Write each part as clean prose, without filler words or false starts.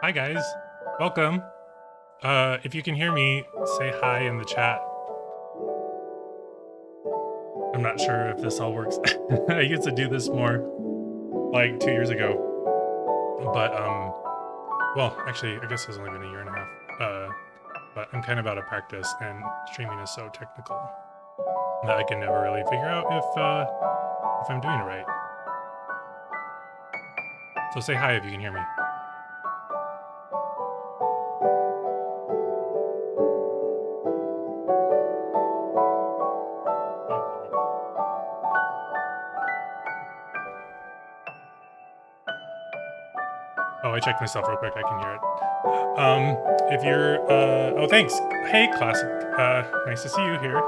Hi guys, welcome. If you can hear me, say hi in the chat. I'm not sure if this all works. I used to do this more like 2 years ago, but well, actually, I guess it's only been a year and a half. But I'm kind of out of practice, and streaming is so technical that I can never really figure out if I'm doing it right. So say hi if you can hear me. Oh, I checked myself real quick. I can hear it. If you're, oh, thanks. Hey, Classic. Nice to see you here.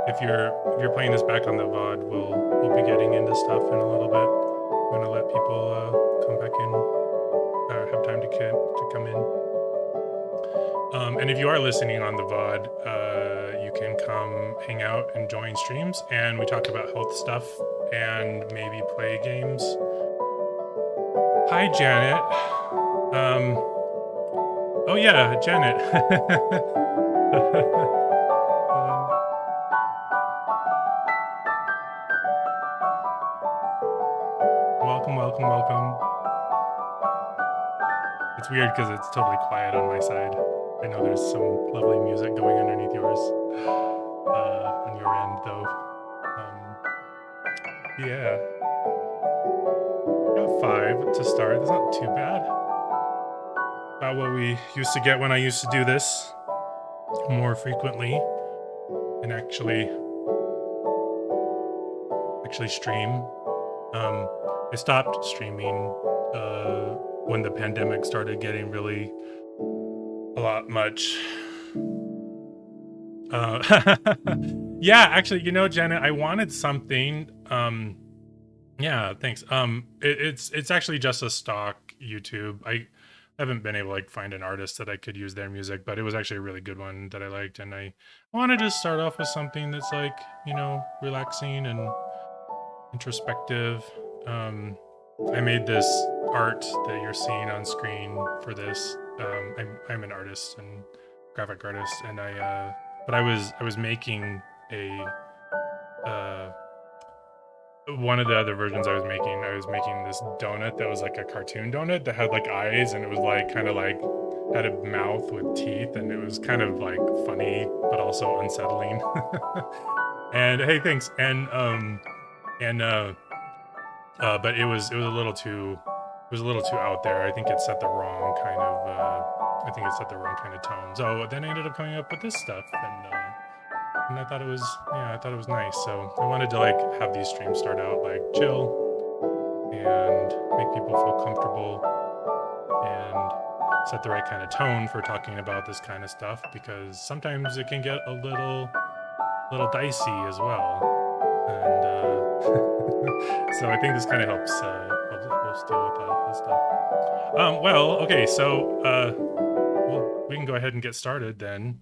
If you're playing this back on the VOD, we'll be getting into stuff in a little bit. I'm gonna let people come back in, have time to come in. And if you are listening on the VOD, you can come hang out and join streams, and we talk about health stuff and maybe play games. Hi, Janet. Oh yeah, Janet. Welcome. It's weird because it's totally quiet on my side. I know there's some lovely music going underneath yours, on your end though. Yeah. Got 5 to start. That's not too bad. About what we used to get when I used to do this more frequently and actually stream. I stopped streaming when the pandemic started getting really a lot much. Yeah, actually, Janet, I wanted something. Yeah, thanks. It's actually just a stock YouTube. I haven't been able to find an artist that I could use their music, but it was actually a really good one that I liked, and I wanted to start off with something that's relaxing and introspective. I made this art that you're seeing on screen for this. I'm an artist and graphic artist, and but I was making a one of the other versions I was making this donut that was like a cartoon donut that had like eyes, and it was like kind of like had a mouth with teeth, and it was kind of like funny but also unsettling. And hey, thanks. But it was a little too out there. I think it set the wrong kind of tone. So then I ended up coming up with this stuff, and I thought it was nice. So I wanted to have these streams start out like chill and make people feel comfortable and set the right kind of tone for talking about this kind of stuff, because sometimes it can get a little dicey as well. And so I think this kind of helps deal with that stuff. Well, okay, so we can go ahead and get started then.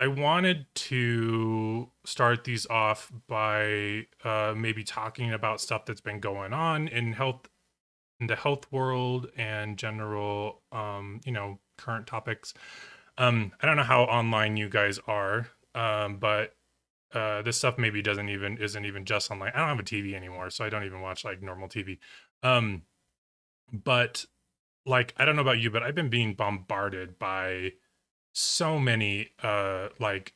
I wanted to start these off by maybe talking about stuff that's been going on in the health world and general, current topics. I don't know how online you guys are, but this stuff maybe isn't even just online. I don't have a TV anymore, so I don't even watch like normal TV. But I don't know about you, but I've been being bombarded by so many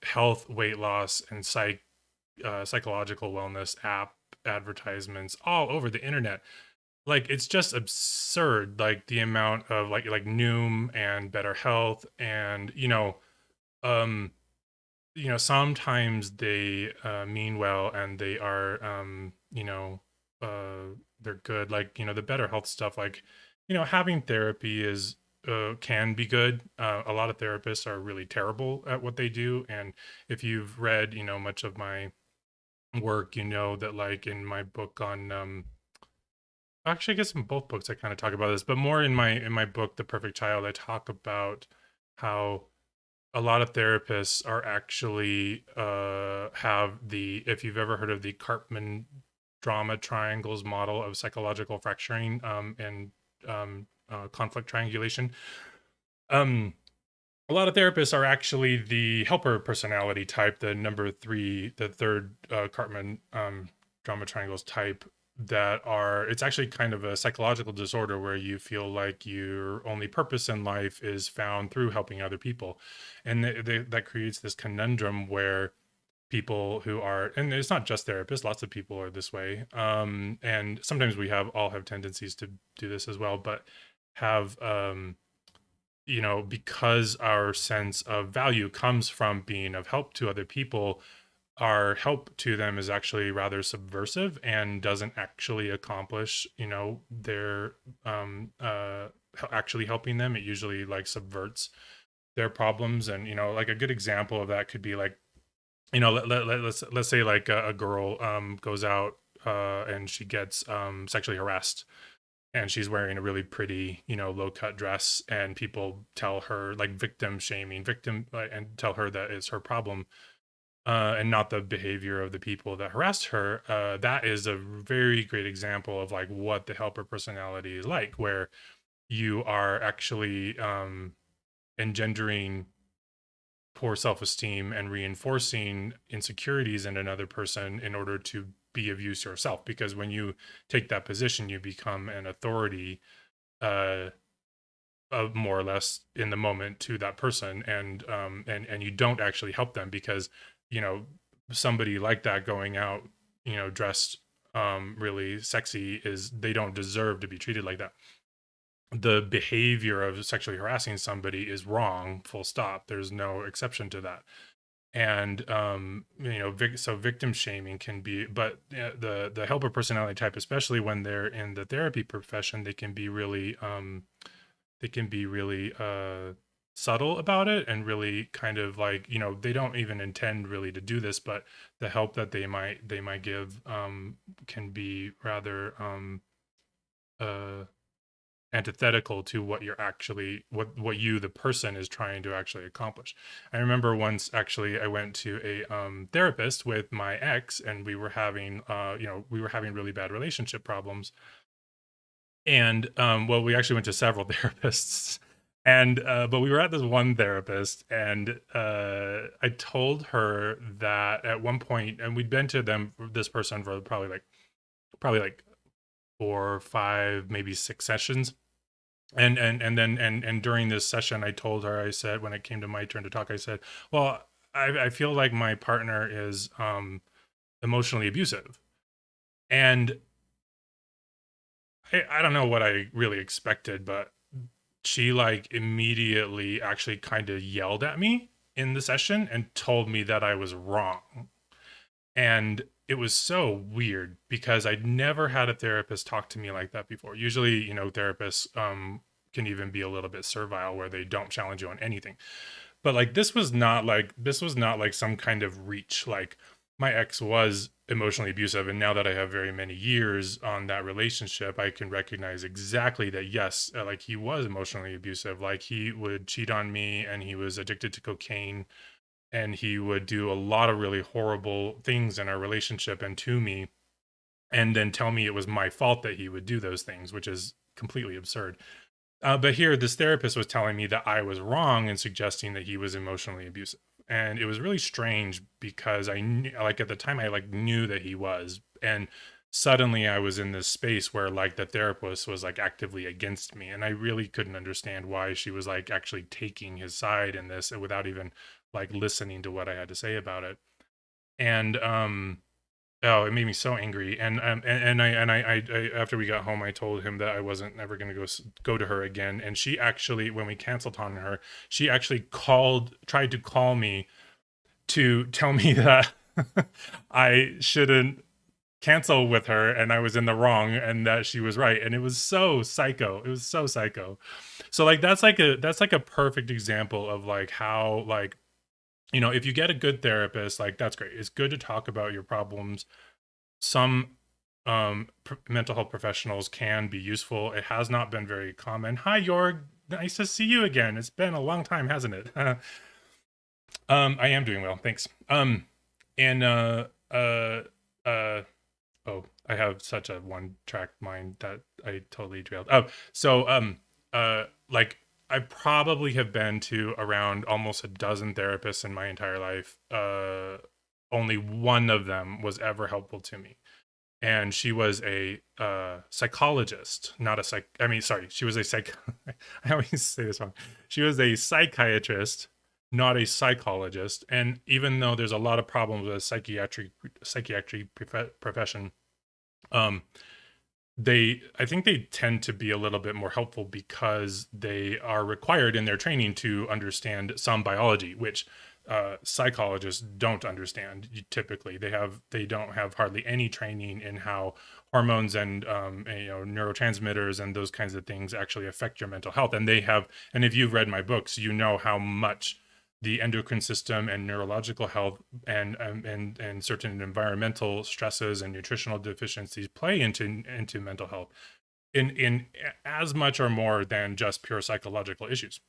health, weight loss, and psychological wellness app advertisements all over the internet. It's just absurd, the amount of Noom and Better Health, and sometimes they mean well, and they are they're good. The Better Health stuff, having therapy is can be good. A lot of therapists are really terrible at what they do, and if you've read much of my work, that in my book on actually, I guess in both books I kind of talk about this, but more in my book The Perfect Child, I talk about how a lot of therapists are actually have the, if you've ever heard of the Karpman drama triangles model of psychological fracturing and conflict triangulation. A lot of therapists are actually the helper personality type, the number three, the third Karpman drama triangles type, that are, it's actually kind of a psychological disorder where you feel like your only purpose in life is found through helping other people. And that creates this conundrum where people who are, and it's not just therapists, lots of people are this way, and sometimes we have all have tendencies to do this as well, but have because our sense of value comes from being of help to other people, our help to them is actually rather subversive and doesn't actually accomplish, their actually helping them. It usually like subverts their problems. And, like a good example of that could be like, let's say like a girl goes out and she gets sexually harassed, and she's wearing a really pretty, low cut dress, and people tell her, like, victim shaming, and tell her that it's her problem, and not the behavior of the people that harassed her. That is a very great example of like what the helper personality is like, where you are actually engendering poor self-esteem and reinforcing insecurities in another person in order to be of use yourself. Because when you take that position, you become an authority, uh more or less in the moment to that person, and you don't actually help them, because you know somebody like that going out, dressed really sexy, is, they don't deserve to be treated like that. The behavior of sexually harassing somebody is wrong, full stop. There's no exception to that. And so victim shaming can be, but the helper personality type, especially when they're in the therapy profession, they can be really subtle about it, and really kind of like, they don't even intend really to do this, but the help that they might give can be rather uh antithetical to what you're actually, what you, the person, is trying to actually accomplish. I remember once, actually, I went to a therapist with my ex, and we were having really bad relationship problems. And well, we actually went to several therapists, and but we were at this one therapist, and I told her that at one point, and we'd been to this person for probably like 4 or 5, maybe 6 sessions. And during this session, I told her, I said, when it came to my turn to talk, I said, well, I feel like my partner is emotionally abusive. And I don't know what I really expected, but she like immediately actually kind of yelled at me in the session and told me that I was wrong. And it was so weird, because I'd never had a therapist talk to me like that before. Usually, therapists can even be a little bit servile, where they don't challenge you on anything. But like, this was not like some kind of reach. Like, my ex was emotionally abusive, and now that I have very many years on that relationship, I can recognize exactly that, yes, like, he was emotionally abusive. Like, he would cheat on me, and he was addicted to cocaine, and he would do a lot of really horrible things in our relationship and to me, and then tell me it was my fault that he would do those things, which is completely absurd. But here, this therapist was telling me that I was wrong in suggesting that he was emotionally abusive. And it was really strange, because like, at the time, I like knew that he was. And suddenly I was in this space where like the therapist was like actively against me. And I really couldn't understand why she was like actually taking his side in this, without even like listening to what I had to say about it. And oh, it made me so angry. And I after we got home, I told him that I wasn't ever going to go to her again. And she actually, when we canceled on her, she actually tried to call me to tell me that I shouldn't cancel with her, and I was in the wrong, and that she was right. And it was so psycho. It was so psycho. So like, that's like a perfect example of like how, like, if you get a good therapist, like, that's great. It's good to talk about your problems. Some mental health professionals can be useful. It has not been very common. Hi, Jorg. Nice to see you again. It's been a long time, hasn't it? I am doing well, thanks. And uh, oh, I have such a one-track mind that I totally derailed. Oh, so like I probably have been to around almost a dozen therapists in my entire life. Only one of them was ever helpful to me, and she was a psychologist, not a psych. I mean, sorry, she was a psych. I always say this wrong. She was a psychiatrist, not a psychologist. And even though there's a lot of problems with psychiatry profession, um, I think they tend to be a little bit more helpful because they are required in their training to understand some biology, which psychologists don't understand. Typically they don't have hardly any training in how hormones and neurotransmitters and those kinds of things actually affect your mental health. And if you've read my books, you know how much the endocrine system and neurological health and certain environmental stresses and nutritional deficiencies play into mental health in as much or more than just pure psychological issues.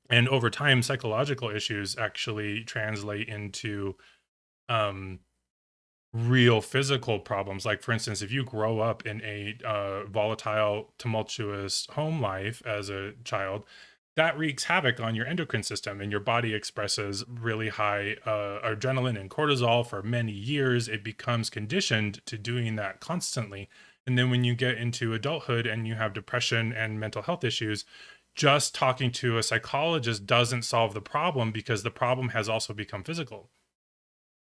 And over time, psychological issues actually translate into um, real physical problems. Like, for instance, if you grow up in a volatile, tumultuous home life as a child, that wreaks havoc on your endocrine system, and your body expresses really high adrenaline and cortisol for many years. It becomes conditioned to doing that constantly. And then when you get into adulthood and you have depression and mental health issues, just talking to a psychologist doesn't solve the problem, because the problem has also become physical.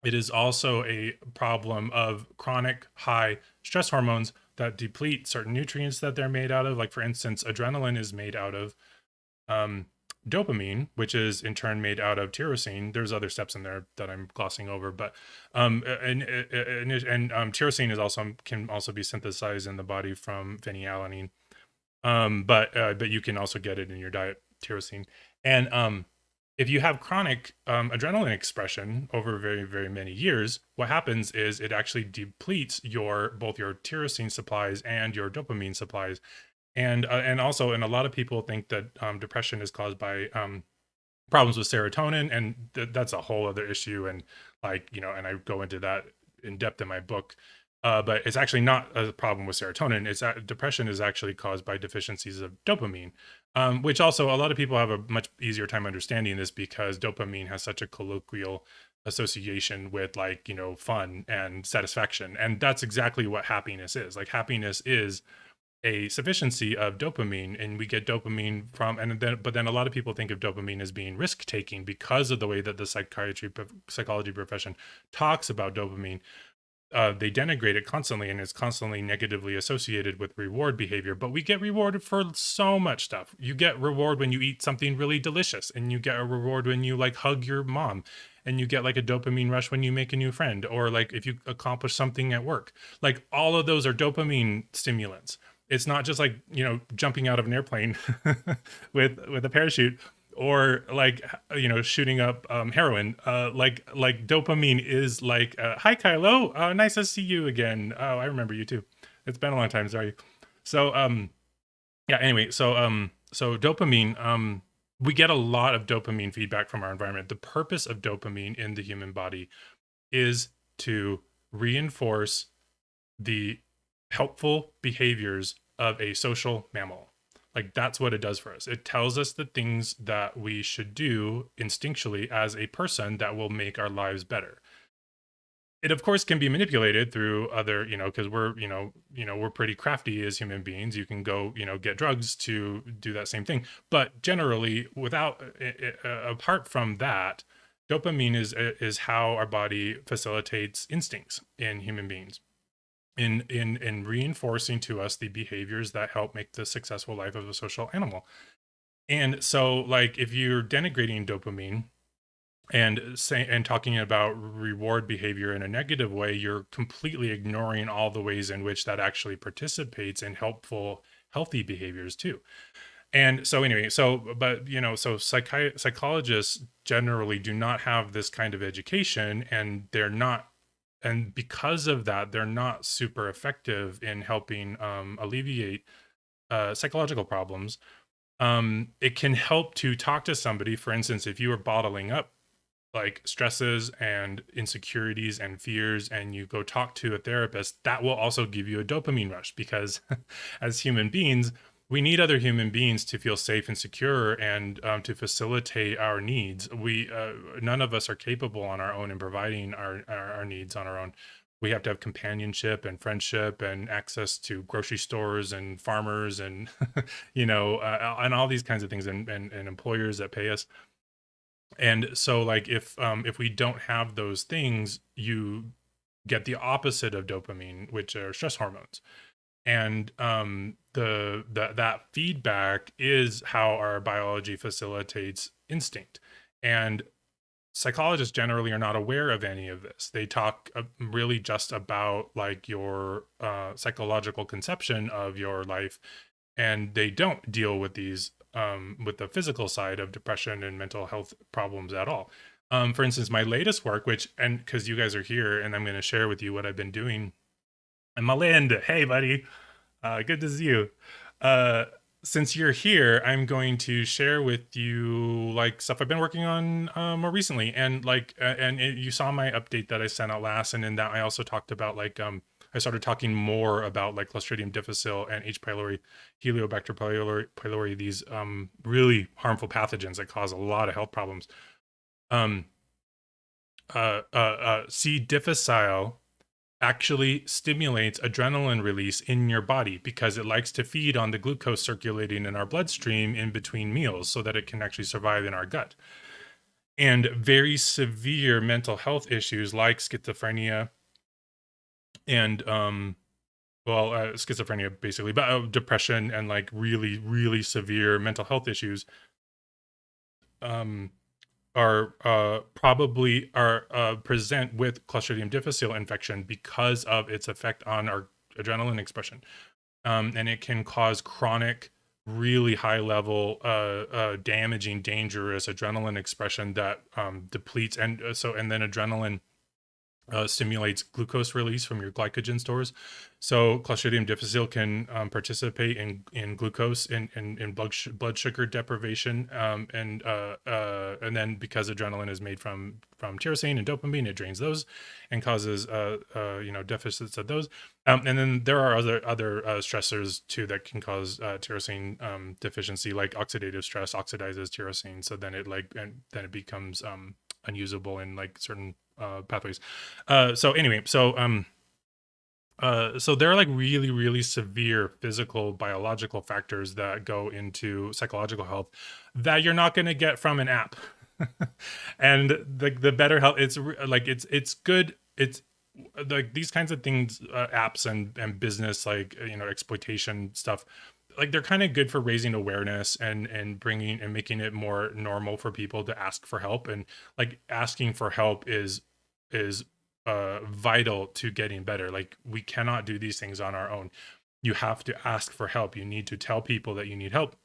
It is also a problem of chronic high stress hormones that deplete certain nutrients that they're made out of. Like, for instance, adrenaline is made out of um, dopamine, which is in turn made out of tyrosine. There's other steps in there that I'm glossing over, but tyrosine is also can also be synthesized in the body from phenylalanine. But you can also get it in your diet, tyrosine. And if you have chronic adrenaline expression over very, very many years, what happens is it actually depletes both your tyrosine supplies and your dopamine supplies. And also, and a lot of people think that depression is caused by problems with serotonin, and that's a whole other issue. And and I go into that in depth in my book. But it's actually not a problem with serotonin. It's that depression is actually caused by deficiencies of dopamine, which also a lot of people have a much easier time understanding this, because dopamine has such a colloquial association with fun and satisfaction. And that's exactly what happiness is. Like, happiness is a sufficiency of dopamine, and we get dopamine from, but then a lot of people think of dopamine as being risk taking because of the way that the psychology profession talks about dopamine. They denigrate it constantly, and it's constantly negatively associated with reward behavior. But we get rewarded for so much stuff. You get reward when you eat something really delicious, and you get a reward when you hug your mom, and you get a dopamine rush when you make a new friend, or if you accomplish something at work. Like, all of those are dopamine stimulants. It's not just jumping out of an airplane with a parachute, or shooting up heroin. Like dopamine is hi Kylo, nice to see you again. Oh, I remember you too. It's been a long time. Sorry. So yeah, anyway, so dopamine, we get a lot of dopamine feedback from our environment. The purpose of dopamine in the human body is to reinforce the helpful behaviors of a social mammal. Like, that's what it does for us. It tells us the things that we should do instinctually as a person that will make our lives better. It of course can be manipulated through other, because we're pretty crafty as human beings. You can go, get drugs to do that same thing. But generally, apart from that, dopamine is how our body facilitates instincts in human beings, in reinforcing to us the behaviors that help make the successful life of a social animal. And so, if you're denigrating dopamine and talking about reward behavior in a negative way, you're completely ignoring all the ways in which that actually participates in helpful, healthy behaviors too. And so anyway, so psychologists generally do not have this kind of education, and because of that, they're not super effective in helping alleviate psychological problems. It can help to talk to somebody. For instance, if you are bottling up like stresses and insecurities and fears, and you go talk to a therapist, that will also give you a dopamine rush, because as human beings, we need other human beings to feel safe and secure, and to facilitate our needs. We none of us are capable on our own in providing our needs on our own. We have to have companionship and friendship and access to grocery stores and farmers and and all these kinds of things, and employers that pay us. And so like if we don't have those things, you get the opposite of dopamine, which are stress hormones. And that feedback is how our biology facilitates instinct. And psychologists generally are not aware of any of this. They talk really just about like your psychological conception of your life, and they don't deal with these with the physical side of depression and mental health problems at all. For instance, my latest work, which, and because you guys are here and I'm going to share with you what I've been doing. And Melinda, hey buddy, good to see you. Uh, since you're here, I'm going to share with you like stuff I've been working on more recently, and you saw my update that I sent out last, and in that I also talked about I started talking more about like Clostridium difficile and H. pylori, Heliobacter pylori, these really harmful pathogens that cause a lot of health problems. Um, C. difficile actually stimulates adrenaline release in your body because it likes to feed on the glucose circulating in our bloodstream in between meals so that it can actually survive in our gut. And very severe mental health issues like schizophrenia and schizophrenia basically, but depression and like really, really severe mental health issues are probably present with Clostridium difficile infection because of its effect on our adrenaline expression, and it can cause chronic, really high level, damaging, dangerous adrenaline expression that depletes, and then adrenaline stimulates glucose release from your glycogen stores. So Clostridium difficile can participate in glucose in blood sugar deprivation, and then because adrenaline is made from tyrosine and dopamine, it drains those and causes deficits of those. And then there are other stressors too that can cause tyrosine deficiency, like oxidative stress oxidizes tyrosine, so then it becomes unusable in like certain pathways. So there are like really, really severe physical, biological factors that go into psychological health that you're not going to get from an app. And the better health, it's good. It's like these kinds of things, apps and business, like, exploitation stuff, like they're kind of good for raising awareness and bringing and making it more normal for people to ask for help. And like asking for help is vital to getting better. Like we cannot do these things on our own. You have to ask for help. You need to tell people that you need help.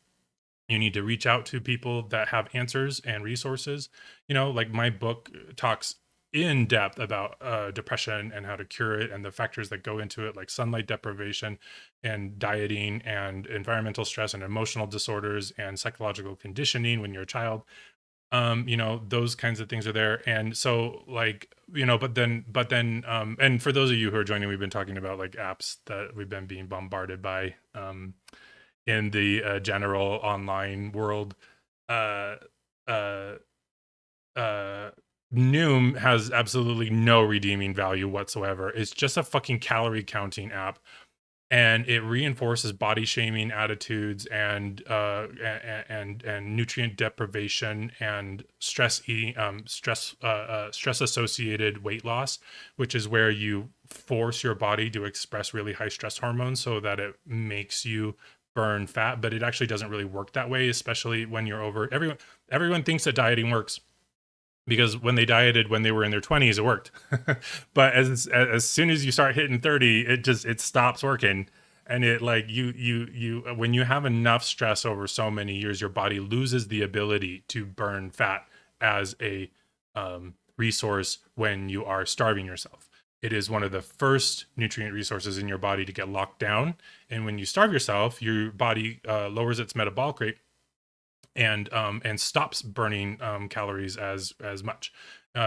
You need to reach out to people that have answers and resources. Like my book talks in depth about depression and how to cure it and the factors that go into it, like sunlight deprivation and dieting and environmental stress and emotional disorders and psychological conditioning when you're a child. Those kinds of things are there. And so like, but then and for those of you who are joining, we've been talking about like apps that we've been being bombarded by in the general online world. Noom has absolutely no redeeming value whatsoever. It's just a fucking calorie counting app, and it reinforces body shaming attitudes and nutrient deprivation and stress associated weight loss, which is where you force your body to express really high stress hormones so that it makes you burn fat. But it actually doesn't really work that way, especially when you're over. Everyone thinks that dieting works because when they dieted when they were in their 20s, it worked. But as soon as you start hitting 30, it stops working. And it like you when you have enough stress over so many years, your body loses the ability to burn fat as a resource when you are starving yourself. It is one of the first nutrient resources in your body to get locked down. And when you starve yourself, your body lowers its metabolic rate and stops burning calories as much.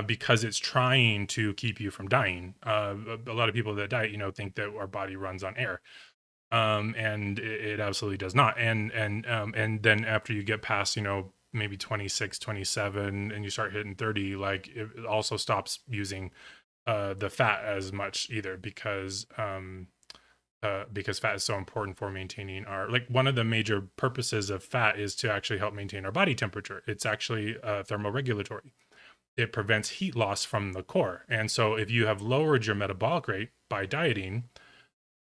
because it's trying to keep you from dying. A lot of people that diet, think that our body runs on air, and it absolutely does not. And then after you get past, maybe 26, 27, and you start hitting 30, like it also stops using the fat as much either, because fat is so important for maintaining our, like, one of the major purposes of fat is to actually help maintain our body temperature. It's actually thermoregulatory. It prevents heat loss from the core. And so if you have lowered your metabolic rate by dieting,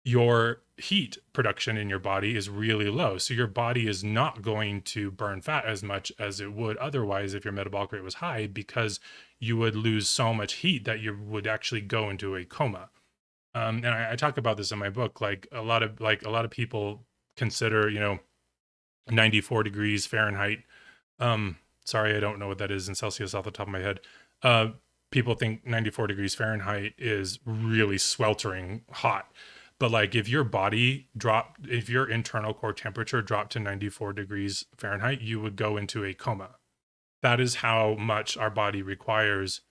your heat production in your body is really low. So your body is not going to burn fat as much as it would otherwise if your metabolic rate was high, because you would lose so much heat that you would actually go into a coma. And I talk about this in my book. Like a lot of people consider, 94 degrees Fahrenheit. Sorry, I don't know what that is in Celsius off the top of my head. People think 94 degrees Fahrenheit is really sweltering hot. But like if your internal core temperature dropped to 94 degrees Fahrenheit, you would go into a coma. That is how much our body requires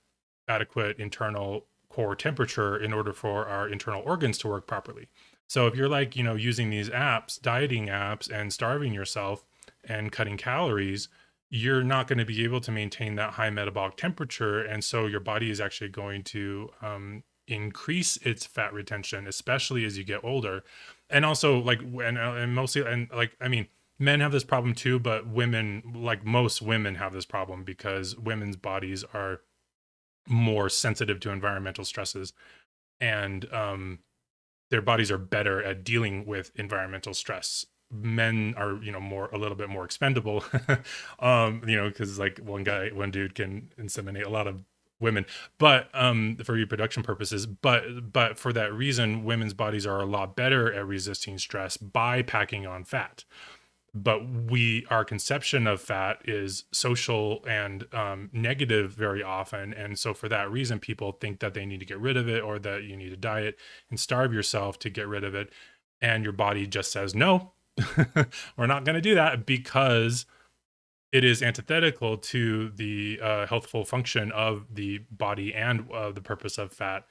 adequate internal core temperature in order for our internal organs to work properly. So if you're like, using these apps, dieting apps, and starving yourself and cutting calories, you're not going to be able to maintain that high metabolic temperature. And so your body is actually going to increase its fat retention, especially as you get older. And also like, and mostly, and like, I mean, men have this problem too, but women, like most women, have this problem because women's bodies are more sensitive to environmental stresses, and their bodies are better at dealing with environmental stress. Men are, a little bit more expendable, because like one dude can inseminate a lot of women, but for reproduction purposes. But for that reason, women's bodies are a lot better at resisting stress by packing on fat. But our conception of fat is social and negative very often. And so for that reason, people think that they need to get rid of it, or that you need to diet and starve yourself to get rid of it. And your body just says, no, we're not going to do that, because it is antithetical to the healthful function of the body and the purpose of fat,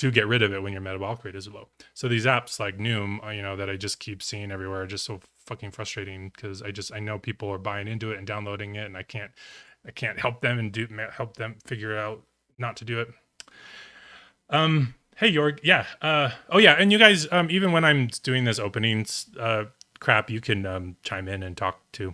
to get rid of it when your metabolic rate is low. So these apps like Noom, that I just keep seeing everywhere, are just so fucking frustrating, because I know people are buying into it and downloading it, and I can't help them and help them figure out not to do it. Hey Jorg, yeah. Oh yeah, and you guys, even when I'm doing this openings crap, you can chime in and talk too.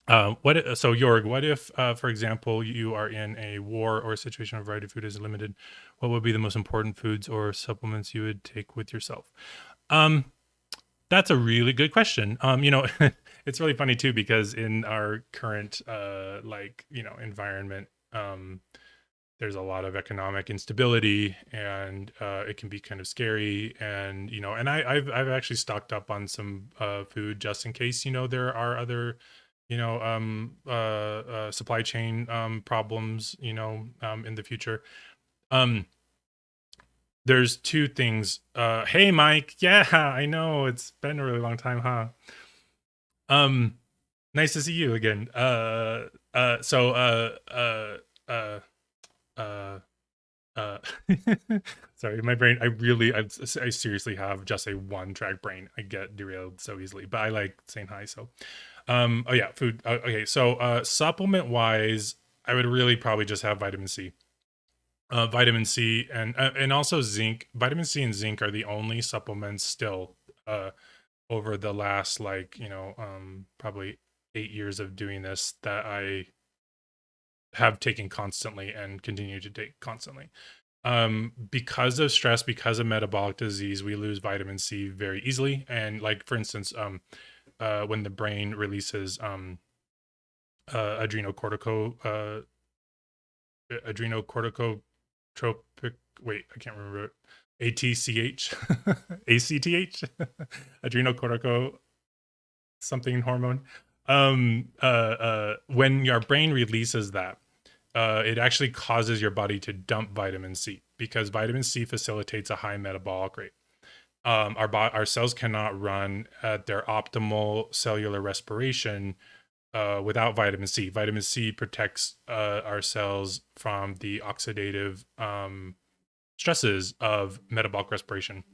So Jorg, what if, for example, you are in a war or a situation where variety of food is limited? What would be the most important foods or supplements you would take with yourself? That's a really good question. It's really funny too, because in our current, environment, there's a lot of economic instability, and it can be kind of scary. And, and I've actually stocked up on some food just in case, there are other supply chain problems, in the future. There's two things. Hey Mike, yeah, I know it's been a really long time, huh? Nice to see you again. Sorry, my brain, I seriously have just a one track brain. I get derailed so easily, but I like saying hi. So oh yeah, food. Okay, so supplement wise, I would really probably just have vitamin C. Vitamin C and also zinc. Vitamin C and zinc are the only supplements still over the last probably 8 years of doing this that I have taken constantly and continue to take constantly. Because of stress, because of metabolic disease, we lose vitamin C very easily. And like, for instance, when the brain releases adrenocorticotropic, wait, I can't remember it. ATCH, ACTH, adrenocortico something hormone. When your brain releases that, it actually causes your body to dump vitamin C, because vitamin C facilitates a high metabolic rate. Our cells cannot run at their optimal cellular respiration without vitamin C. Vitamin C protects our cells from the oxidative stresses of metabolic respiration.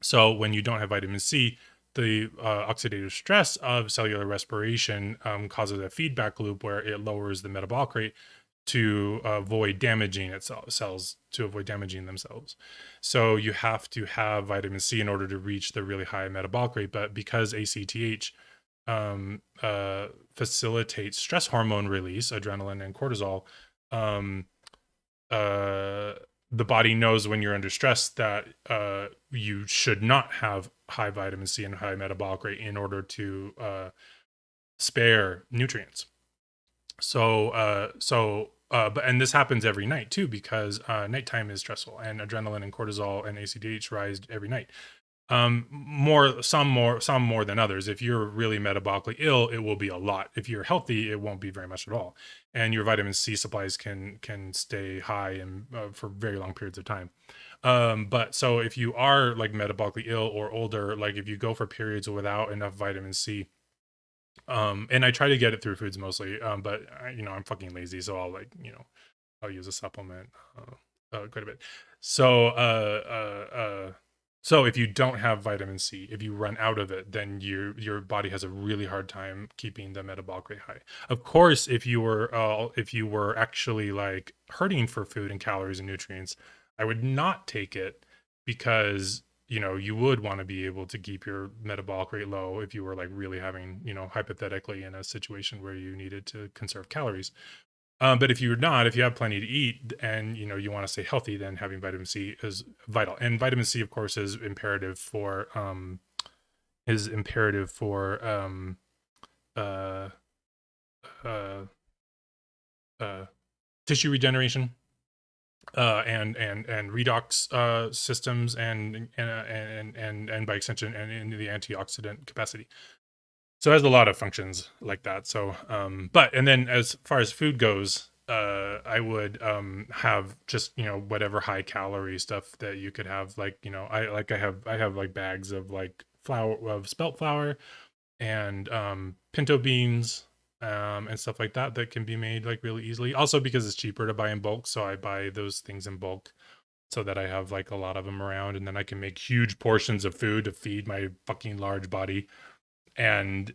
So when you don't have vitamin C, the oxidative stress of cellular respiration causes a feedback loop where it lowers the metabolic rate to avoid damaging cells, to avoid damaging themselves. So you have to have vitamin C in order to reach the really high metabolic rate. But because ACTH facilitates stress hormone release, adrenaline and cortisol, um, the body knows when you're under stress that you should not have high vitamin C and high metabolic rate in order to spare nutrients. But and this happens every night too, because nighttime is stressful, and adrenaline and cortisol and ACTH rise every night. Some more than others. If you're really metabolically ill, it will be a lot. If you're healthy, it won't be very much at all. And your vitamin C supplies can stay high and for very long periods of time. But so if you are like metabolically ill or older, like if you go for periods without enough vitamin C, and I try to get it through foods mostly, but I'm fucking lazy, so I'll use a supplement quite a bit. So if you don't have vitamin C, if you run out of it, then your body has a really hard time keeping the metabolic rate high. Of course, if you were actually like hurting for food and calories and nutrients, I would not take it, because you would want to be able to keep your metabolic rate low if you were like really having, hypothetically in a situation where you needed to conserve calories. But if you're not, if you have plenty to eat and you want to stay healthy, then having vitamin C is vital. And vitamin C, of course, is imperative for uh, uh, tissue regeneration, and redox systems, and by extension, and in the antioxidant capacity. So it has a lot of functions like that. So, and then as far as food goes, I would have just whatever high calorie stuff that you could have. Like I have like bags of like spelt flour, and pinto beans, and stuff like that can be made like really easily. Also because it's cheaper to buy in bulk, so I buy those things in bulk so that I have like a lot of them around, and then I can make huge portions of food to feed my fucking large body, and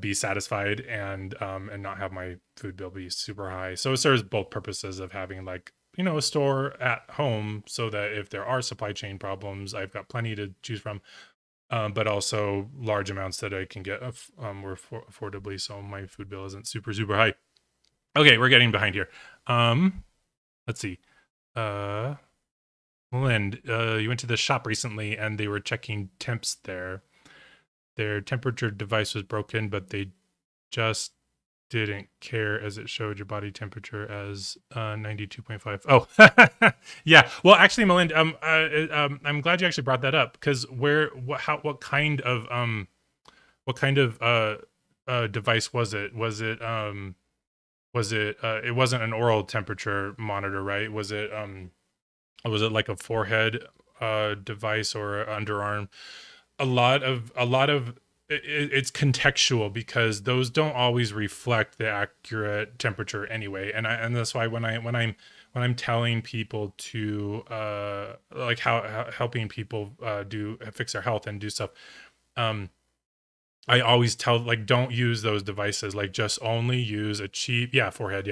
be satisfied, and not have my food bill be super high. So it serves both purposes of having like a store at home, so that if there are supply chain problems, I've got plenty to choose from, but also large amounts that I can get more affordably, so my food bill isn't super high. Okay, we're getting behind here. Let's see. Lind, you went to the shop recently and they were checking temps there. Their temperature device was broken, but they just didn't care, as it showed your body temperature as 92.5. Oh, yeah. Well, actually, Melinda, I'm glad you actually brought that up, because what kind of device was it? It wasn't an oral temperature monitor, right? Was it like a forehead device or underarm? A lot of it's contextual, because those don't always reflect the accurate temperature anyway, and that's why when I'm telling people to like how helping people fix their health and do stuff, I always tell, like, don't use those devices. Like, just only use a cheap forehead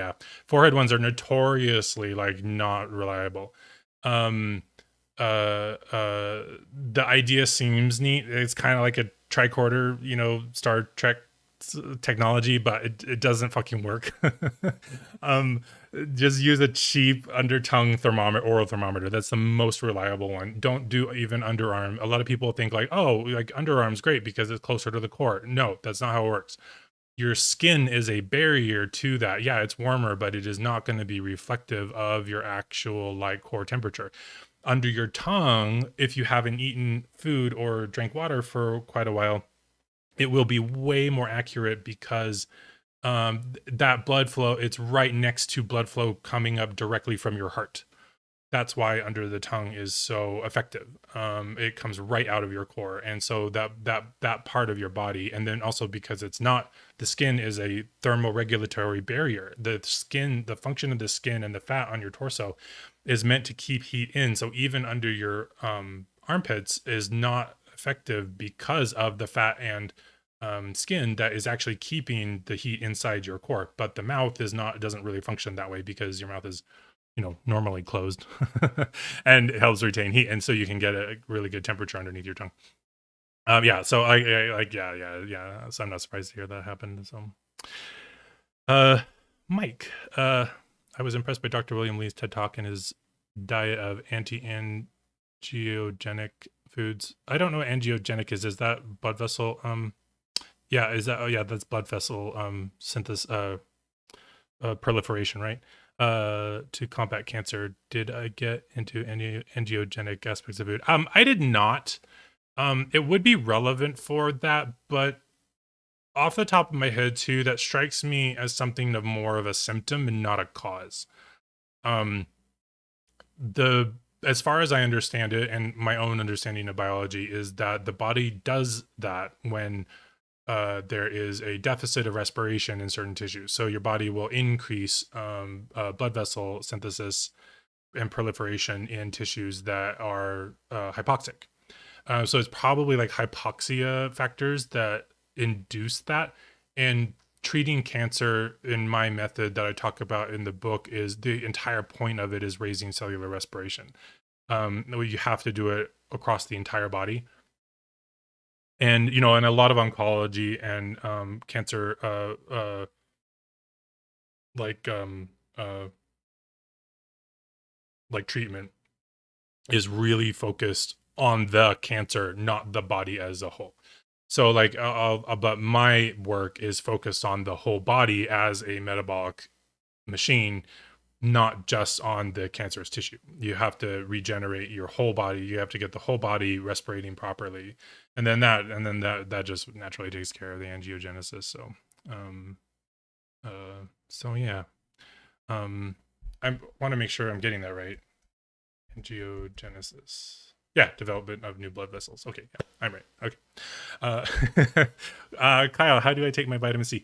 ones are notoriously like not reliable. The idea seems neat. It's kind of like a tricorder, Star Trek technology, but it doesn't fucking work. Just use a cheap under-tongue oral thermometer. That's the most reliable one. Don't do even underarm. A lot of people think like, oh, like underarm's great because it's closer to the core. No, that's not how it works. Your skin is a barrier to that. Yeah, it's warmer, but it is not going to be reflective of your actual like core temperature. Under your tongue, if you haven't eaten food or drank water for quite a while, it will be way more accurate, because that blood flow, it's right next to blood flow coming up directly from your heart. that's why under the tongue is so effective. It comes right out of your core, and so that part of your body, and then also because it's not, the skin is a thermoregulatory barrier. The skin, the function of the skin and the fat on your torso is meant to keep heat in. So even under your armpits is not effective because of the fat and skin that is actually keeping the heat inside your core. But the mouth is not, it doesn't really function that way because your mouth is, normally closed and it helps retain heat. And so you can get a really good temperature underneath your tongue. Yeah. So I like, yeah. So I'm not surprised to hear that happened. So, Mike, I was impressed by Dr. William Lee's TED Talk and his diet of anti-angiogenic foods. I don't know what angiogenic is. Is that blood vessel? Yeah. Is that? Oh, yeah. That's blood vessel synthesis, proliferation, right? To combat cancer. Did I get into any angiogenic aspects of food? I did not. It would be relevant for that, but off the top of my head too, that strikes me as something of more of a symptom and not a cause. The As far as I understand it, and my own understanding of biology, is that the body does that when there is a deficit of respiration in certain tissues. So your body will increase blood vessel synthesis and proliferation in tissues that are hypoxic. So it's probably like hypoxia factors that induce that. And treating cancer in my method that I talk about in the book is the entire point of it is raising cellular respiration. You have to do it across the entire body. And and a lot of oncology and cancer like treatment is really focused on the cancer, not the body as a whole. So like but my work is focused on the whole body as a metabolic machine, not just on the cancerous tissue. You have to regenerate your whole body. You have to get the whole body respirating properly. And then that just naturally takes care of the angiogenesis. So, yeah. I want to make sure I'm getting that right. Angiogenesis. Yeah, development of new blood vessels. Okay, yeah, I'm right. Okay. Kyle, how do I take my vitamin C?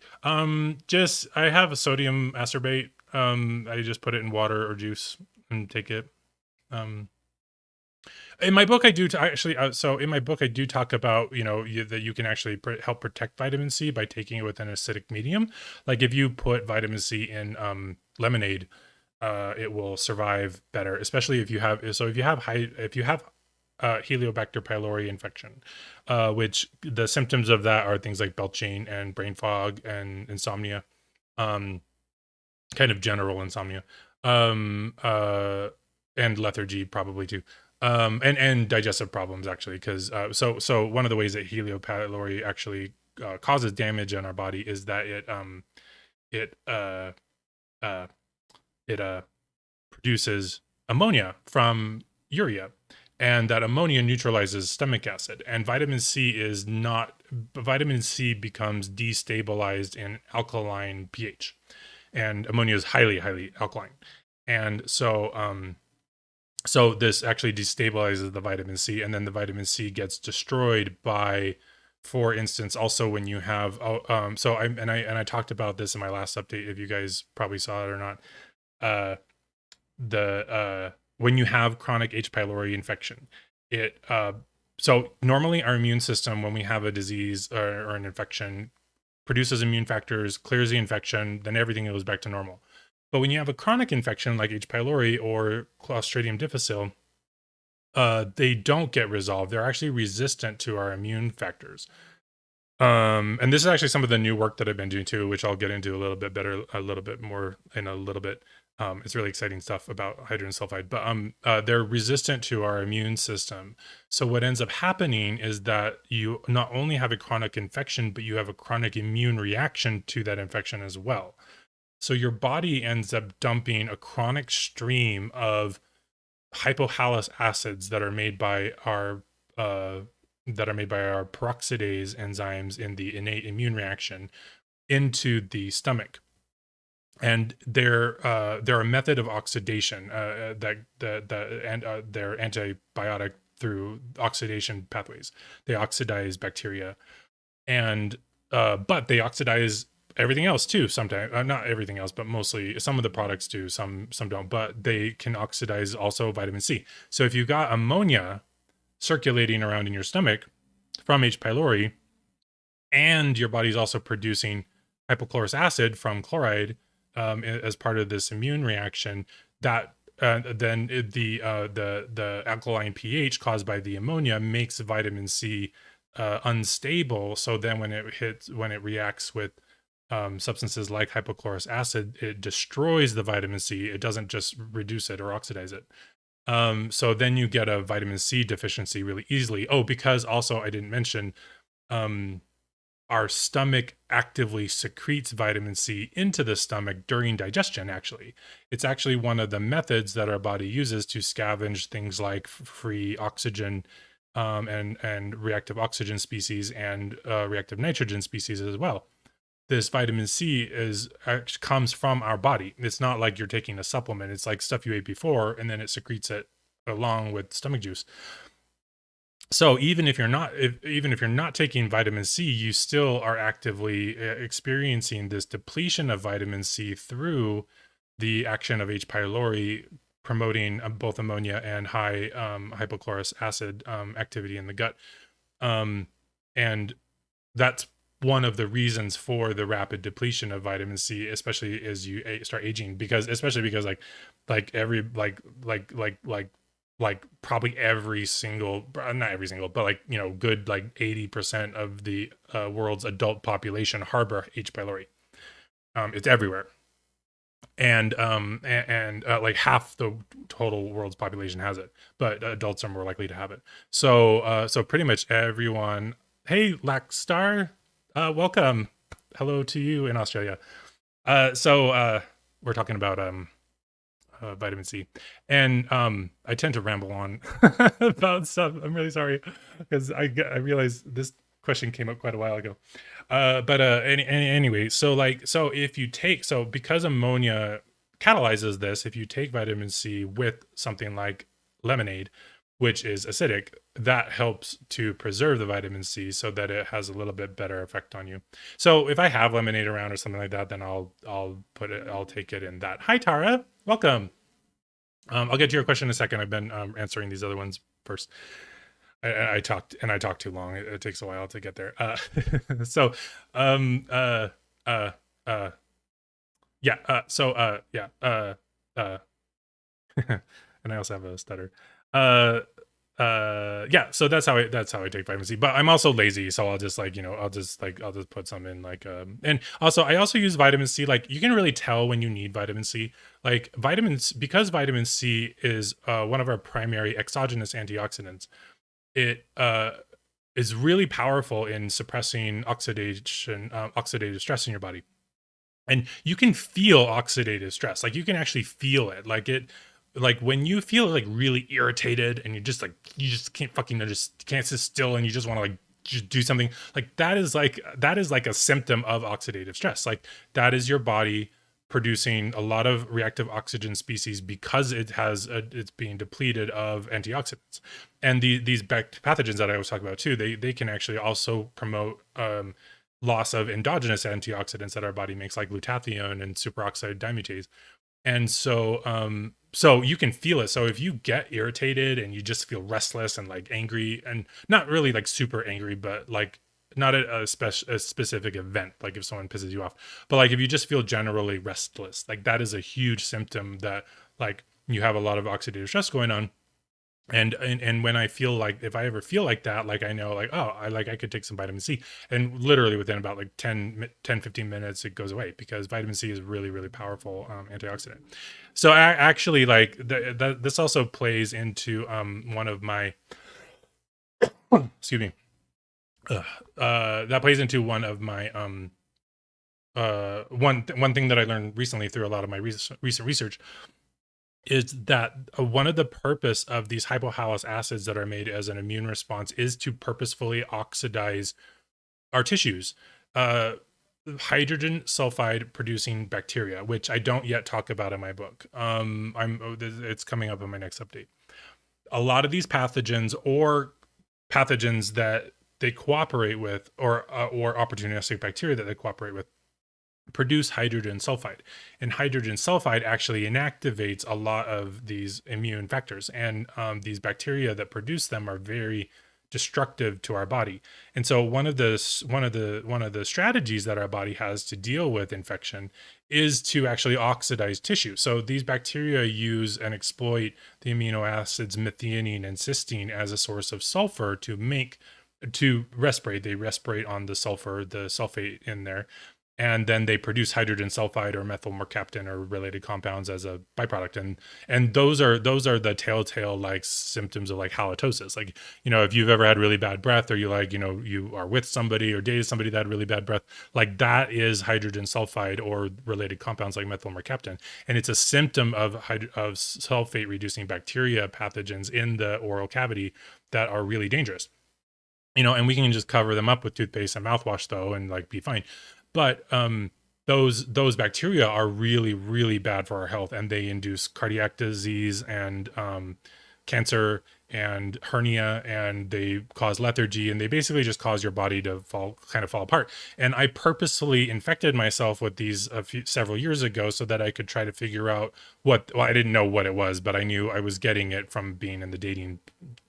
Just I have a sodium ascorbate. I just put it in water or juice and take it. In my book, I do actually. So in my book, I do talk about that you can actually help protect vitamin C by taking it with an acidic medium. Like if you put vitamin C in lemonade, it will survive better, especially if you have Helicobacter pylori infection, which the symptoms of that are things like belching and brain fog and insomnia, kind of general insomnia, and lethargy probably too, and digestive problems actually, because so one of the ways that Helicobacter pylori actually causes damage in our body is that it produces ammonia from urea, and that ammonia neutralizes stomach acid, and vitamin C becomes destabilized in alkaline pH, and ammonia is highly alkaline. And so this actually destabilizes the vitamin C, and then the vitamin C gets destroyed by, for instance, also when you have I talked about this in my last update, if you guys probably saw it or not. When you have chronic H. pylori infection, so normally our immune system, when we have a disease or an infection, produces immune factors, clears the infection, then everything goes back to normal. But when you have a chronic infection like H. pylori or Clostridium difficile, they don't get resolved. They're actually resistant to our immune factors. And this is actually some of the new work that I've been doing too, which I'll get into a little bit more in a little bit. It's really exciting stuff about hydrogen sulfide, but they're resistant to our immune system. So what ends up happening is that you not only have a chronic infection, but you have a chronic immune reaction to that infection as well. So your body ends up dumping a chronic stream of hypohalous acids that are made by our peroxidase enzymes in the innate immune reaction into the stomach. and they're a method of oxidation and they're antibiotic through oxidation pathways. They oxidize bacteria, and but they oxidize everything else too sometimes, not everything else, but mostly some of the products do, some don't, but they can oxidize also vitamin C. So if you got ammonia circulating around in your stomach from H. pylori, and your body's also producing hypochlorous acid from chloride as part of this immune reaction, that then the alkaline pH caused by the ammonia makes vitamin C unstable. So then when it reacts with substances like hypochlorous acid, it destroys the vitamin C. It doesn't just reduce it or oxidize it. So then you get a vitamin C deficiency really easily. Oh, because also I didn't mention, our stomach actively secretes vitamin C into the stomach during digestion. Actually, it's actually one of the methods that our body uses to scavenge things like free oxygen, and reactive oxygen species, and reactive nitrogen species as well. This vitamin C comes from our body. It's not like you're taking a supplement. It's like stuff you ate before, and then it secretes it along with stomach juice. So even if you're not taking vitamin C, you still are actively experiencing this depletion of vitamin C through the action of H. pylori, promoting both ammonia and high hypochlorous acid activity in the gut. And that's one of the reasons for the rapid depletion of vitamin C, especially as you start aging, because probably every single, not every single, but good 80% of the world's adult population harbor H. pylori. It's everywhere, and like half the total world's population has it, but adults are more likely to have it. So pretty much everyone. Hey, Lackstar, welcome. Hello to you in Australia. We're talking about vitamin C, and I tend to ramble on about stuff. I'm really sorry, because I realized this question came up quite a while ago. Anyway, so if you take, because ammonia catalyzes this, if you take vitamin C with something like lemonade, which is acidic, that helps to preserve the vitamin C so that it has a little bit better effect on you. So if I have lemonade around or something like that, then I'll take it in that. Hi, Tara, welcome. I'll get to your question in a second. I've been answering these other ones first. I talked too long. It takes a while to get there. And I also have a stutter. So that's how I take vitamin C. But I'm also lazy, so I'll just put some in, and also I also use vitamin C. Like, you can really tell when you need vitamin C. Like, because vitamin C is one of our primary exogenous antioxidants. It is really powerful in suppressing oxidative stress in your body. And you can feel oxidative stress. Like, you can actually feel it. Like when you feel really irritated, and you just can't sit still, and you just want to just do something, that is like a symptom of oxidative stress. Like, that is your body producing a lot of reactive oxygen species because it's being depleted of antioxidants. And these pathogens that I was talking about too, they can actually also promote loss of endogenous antioxidants that our body makes, like glutathione and superoxide dismutase. And so you can feel it. So if you get irritated and you just feel restless and angry, and not really super angry, but not at a specific event, like if someone pisses you off, but if you just feel generally restless, that is a huge symptom that you have a lot of oxidative stress going on. And when I feel if I ever feel like that, I know I could take some vitamin C, and literally within about 10 15 minutes it goes away, because vitamin C is really, really powerful antioxidant. So actually this also plays into one of my excuse me that plays into one of my one thing that I learned recently through a lot of my recent research, is that one of the purpose of these hypohalous acids that are made as an immune response is to purposefully oxidize our tissues. hydrogen sulfide producing bacteria, which I don't yet talk about in my book. It's coming up in my next update. A lot of these pathogens or pathogens that they cooperate with, or opportunistic bacteria that they cooperate with, produce hydrogen sulfide, and hydrogen sulfide actually inactivates a lot of these immune factors, and these bacteria that produce them are very destructive to our body. And so one of the strategies that our body has to deal with infection is to actually oxidize tissue. So these bacteria use and exploit the amino acids methionine and cysteine as a source of sulfur to respirate. They respirate on the sulfur, the sulfate in there, and then they produce hydrogen sulfide or methyl mercaptan or related compounds as a byproduct. And those are the telltale like symptoms of like halitosis. Like, if you've ever had really bad breath, or you are with somebody or dated somebody that had really bad breath, like that is hydrogen sulfide or related compounds like methyl mercaptan. And it's a symptom of sulfate reducing bacteria pathogens in the oral cavity that are really dangerous. And we can just cover them up with toothpaste and mouthwash though, and like be fine. But those bacteria are really, really bad for our health, and they induce cardiac disease and cancer and hernia, and they cause lethargy, and they basically just cause your body to fall apart. And I purposefully infected myself with these several years ago so that I could try to figure out I didn't know what it was, but I knew I was getting it from being in the dating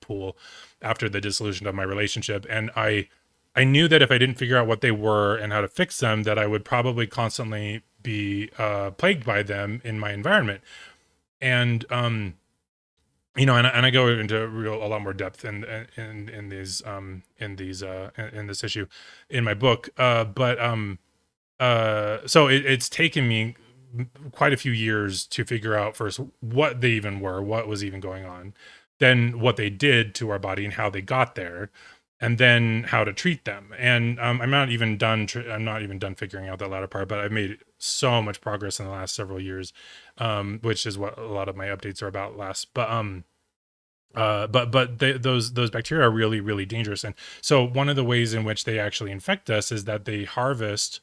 pool after the dissolution of my relationship. And I knew that if I didn't figure out what they were and how to fix them, that I would probably constantly be plagued by them in my environment. And and I go into a lot more depth in this issue in my book. So it's taken me quite a few years to figure out first what they even were, what was even going on, then what they did to our body and how they got there, and then how to treat them. And I'm not even done figuring out that latter part, but I've made so much progress in the last several years, which is what a lot of my updates are about last. Those bacteria are really, really dangerous. And so one of the ways in which they actually infect us is that they harvest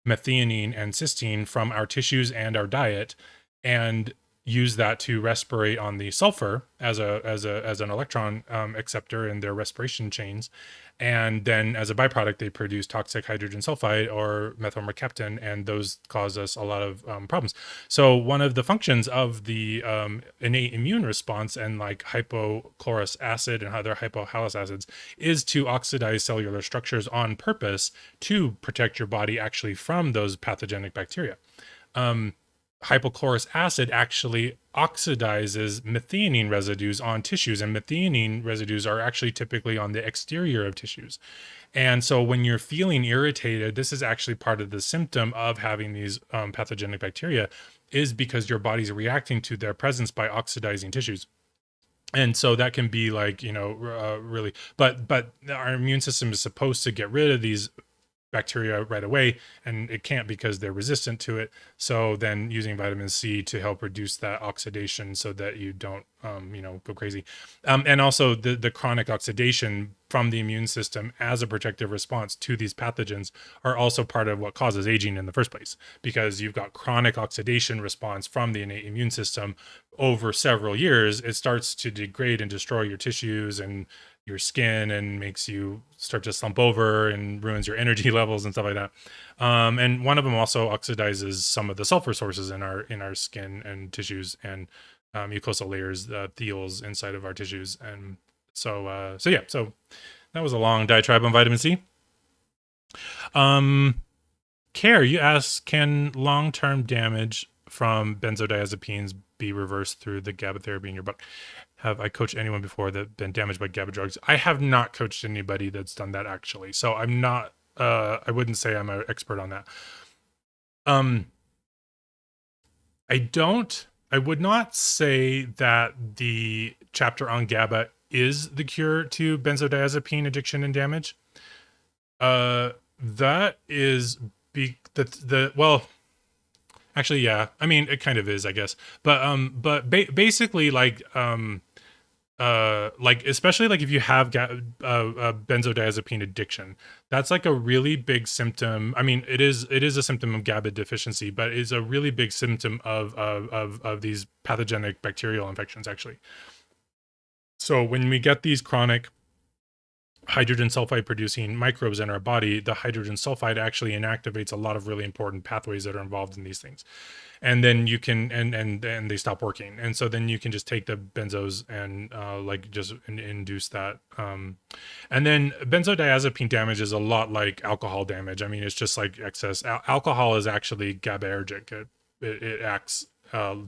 methionine and cysteine from our tissues and our diet, and use that to respirate on the sulfur as an electron acceptor in their respiration chains. And then as a byproduct, they produce toxic hydrogen sulfide or methyl mercaptan, and those cause us a lot of problems. So one of the functions of the innate immune response, and like hypochlorous acid and other hypohalous acids, is to oxidize cellular structures on purpose to protect your body actually from those pathogenic bacteria. Hypochlorous acid actually oxidizes methionine residues on tissues, and methionine residues are actually typically on the exterior of tissues. And so when you're feeling irritated, this is actually part of the symptom of having these pathogenic bacteria, is because your body's reacting to their presence by oxidizing tissues. And so that can be like, really, but our immune system is supposed to get rid of these bacteria right away, and it can't because they're resistant to it. So then using vitamin C to help reduce that oxidation so that you don't go crazy, and also the chronic oxidation from the immune system as a protective response to these pathogens are also part of what causes aging in the first place, because you've got chronic oxidation response from the innate immune system over several years. It starts to degrade and destroy your tissues and your skin, and makes you start to slump over and ruins your energy levels and stuff like that. And one of them also oxidizes some of the sulfur sources in our skin and tissues, and mucosal layers, thiols inside of our tissues. And so that was a long diatribe on vitamin C. Care, you ask, can long-term damage from benzodiazepines be reversed through the GABA therapy in your book? Have I coached anyone before that been damaged by GABA drugs? I have not coached anybody that's done that, actually. So I'm not, I wouldn't say I'm an expert on that. I would not say that the chapter on GABA is the cure to benzodiazepine addiction and damage. That is well, actually, yeah. I mean, it kind of is, I guess. But basically, like, like especially like if you have benzodiazepine addiction, that's like a really big symptom. I mean, it is a symptom of GABA deficiency, but it's a really big symptom of these pathogenic bacterial infections actually. So when we get these chronic hydrogen sulfide producing microbes in our body, the hydrogen sulfide actually inactivates a lot of really important pathways that are involved in these things. And then you can, and they stop working. And so then you can just take the benzos and like just induce that. And then benzodiazepine damage is a lot like alcohol damage. I mean, it's just like excess. Alcohol is actually GABAergic. It acts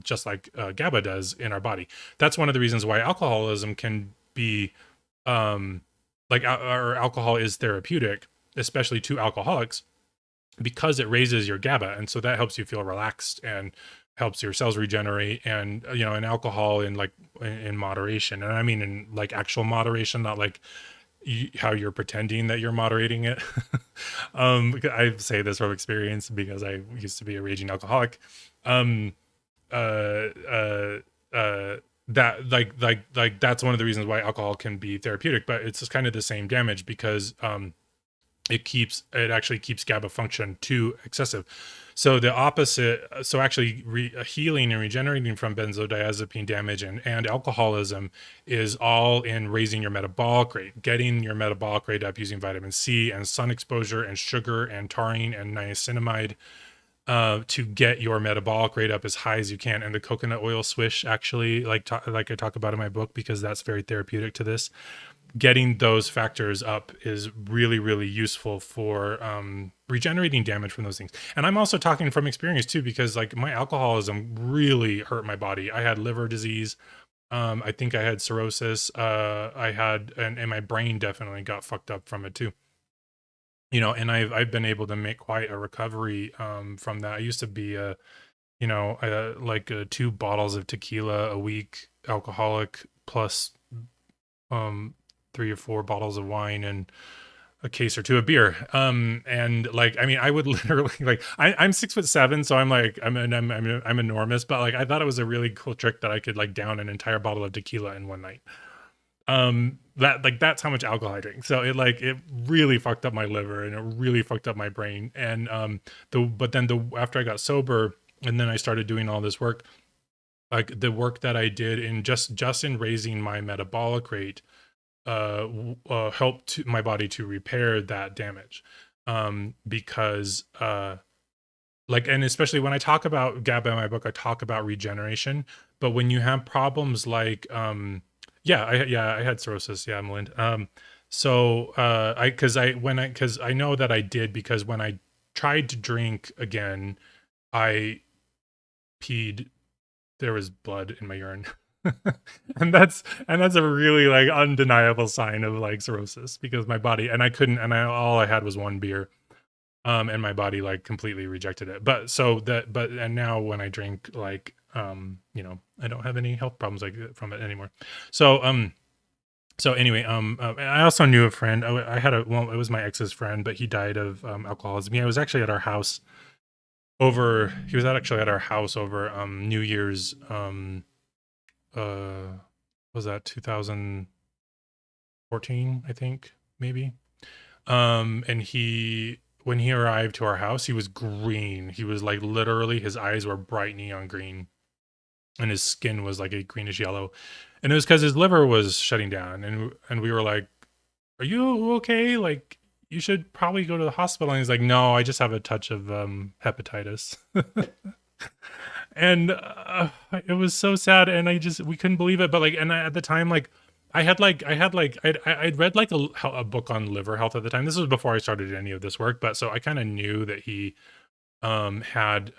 just like GABA does in our body. That's one of the reasons why alcoholism can be like or alcohol is therapeutic, especially to alcoholics, because it raises your GABA, and so that helps you feel relaxed and helps your cells regenerate. And you know, in alcohol in moderation, and I mean in like actual moderation, not like how you're pretending that you're moderating it. I say this from experience because I used to be a raging alcoholic. Um, uh, uh, uh, that like that's one of the reasons why alcohol can be therapeutic, but it's just kind of the same damage because it actually keeps GABA function too excessive. So the opposite, so actually healing and regenerating from benzodiazepine damage and alcoholism is all in raising your metabolic rate, getting your metabolic rate up using vitamin C and sun exposure and sugar and taurine and niacinamide to get your metabolic rate up as high as you can. And the coconut oil swish actually, like I talk about in my book, because that's very therapeutic to this. Getting those factors up is really, really useful for regenerating damage from those things. And I'm also talking from experience too, because like my alcoholism really hurt my body. I had liver disease. I think I had cirrhosis. I had, and my brain definitely got fucked up from it too. You know, and I've been able to make quite a recovery from that. I used to be like 2 bottles of tequila a week alcoholic, plus 3 or 4 bottles of wine and a case or 2 of beer. And like, I mean, I would literally like, I'm 6'7", so I'm enormous, but like, I thought it was a really cool trick that I could like down an entire bottle of tequila in one night. That's how much alcohol I drink. So it really fucked up my liver and it really fucked up my brain. And after I got sober and then I started doing all this work, like the work that I did in just in raising my metabolic rate helped my body to repair that damage. Because like, and especially when I talk about GABA in my book, I talk about regeneration. But when you have problems like I had cirrhosis. Yeah, Melinda. So because I know that I did, because when I tried to drink again, I peed. There was blood in my urine. and that's a really like undeniable sign of like cirrhosis, because my body, and I couldn't, and all I had was 1 beer. And my body like completely rejected it. And now when I drink, like, you know, I don't have any health problems like from it anymore. So anyway, I also knew a friend. I had it was my ex's friend, but he died of alcoholism. Yeah, I was actually at our house he was actually at our house over New Year's. Was that 2014? I think maybe. And when he arrived to our house, he was green. He was like, literally, his eyes were bright neon green and his skin was like a greenish yellow. And it was because his liver was shutting down. And we were like, "Are you okay? Like, you should probably go to the hospital." And he's like, "No, I just have a touch of hepatitis." And it was so sad. And we couldn't believe it. But like, and at the time, like, I'd read like a book on liver health at the time. This was before I started any of this work, but so I kind of knew that he had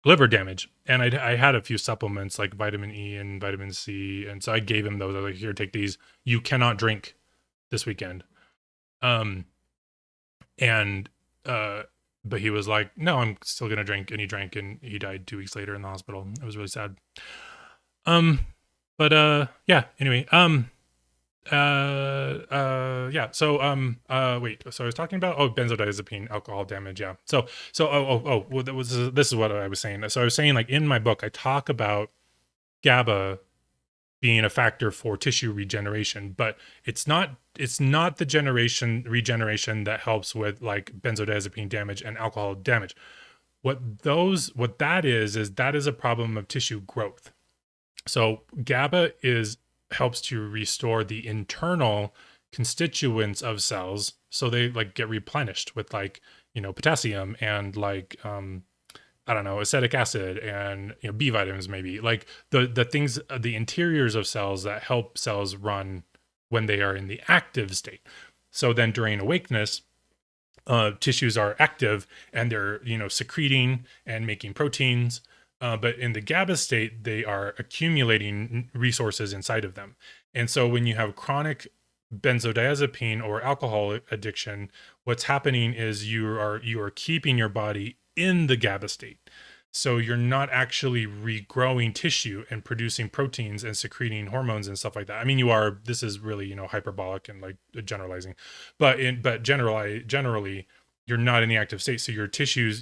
liver damage, and I had a few supplements like vitamin E and vitamin C, and so I gave him those. I was like, "Here, take these. You cannot drink this weekend." And but he was like, "No, I'm still gonna drink," and he drank, and he died 2 weeks later in the hospital. It was really sad. But yeah, anyway, yeah, so wait, so I was talking about benzodiazepine alcohol damage. Yeah, well, this is what I was saying. So I was saying, like, in my book I talk about GABA being a factor for tissue regeneration, but it's not the regeneration that helps with like benzodiazepine damage and alcohol damage. What that is a problem of tissue growth. So GABA helps to restore the internal constituents of cells, so they like get replenished with like, potassium and like I don't know, acetic acid and B vitamins, maybe like the things, the interiors of cells that help cells run when they are in the active state. So then during awakeness, tissues are active and they're secreting and making proteins. But in the GABA state, they are accumulating resources inside of them. And so when you have chronic benzodiazepine or alcohol addiction, what's happening is you are keeping your body in the GABA state. So you're not actually regrowing tissue and producing proteins and secreting hormones and stuff like that. I mean, you are. This is really hyperbolic and like generalizing, but generally you're not in the active state. So your tissues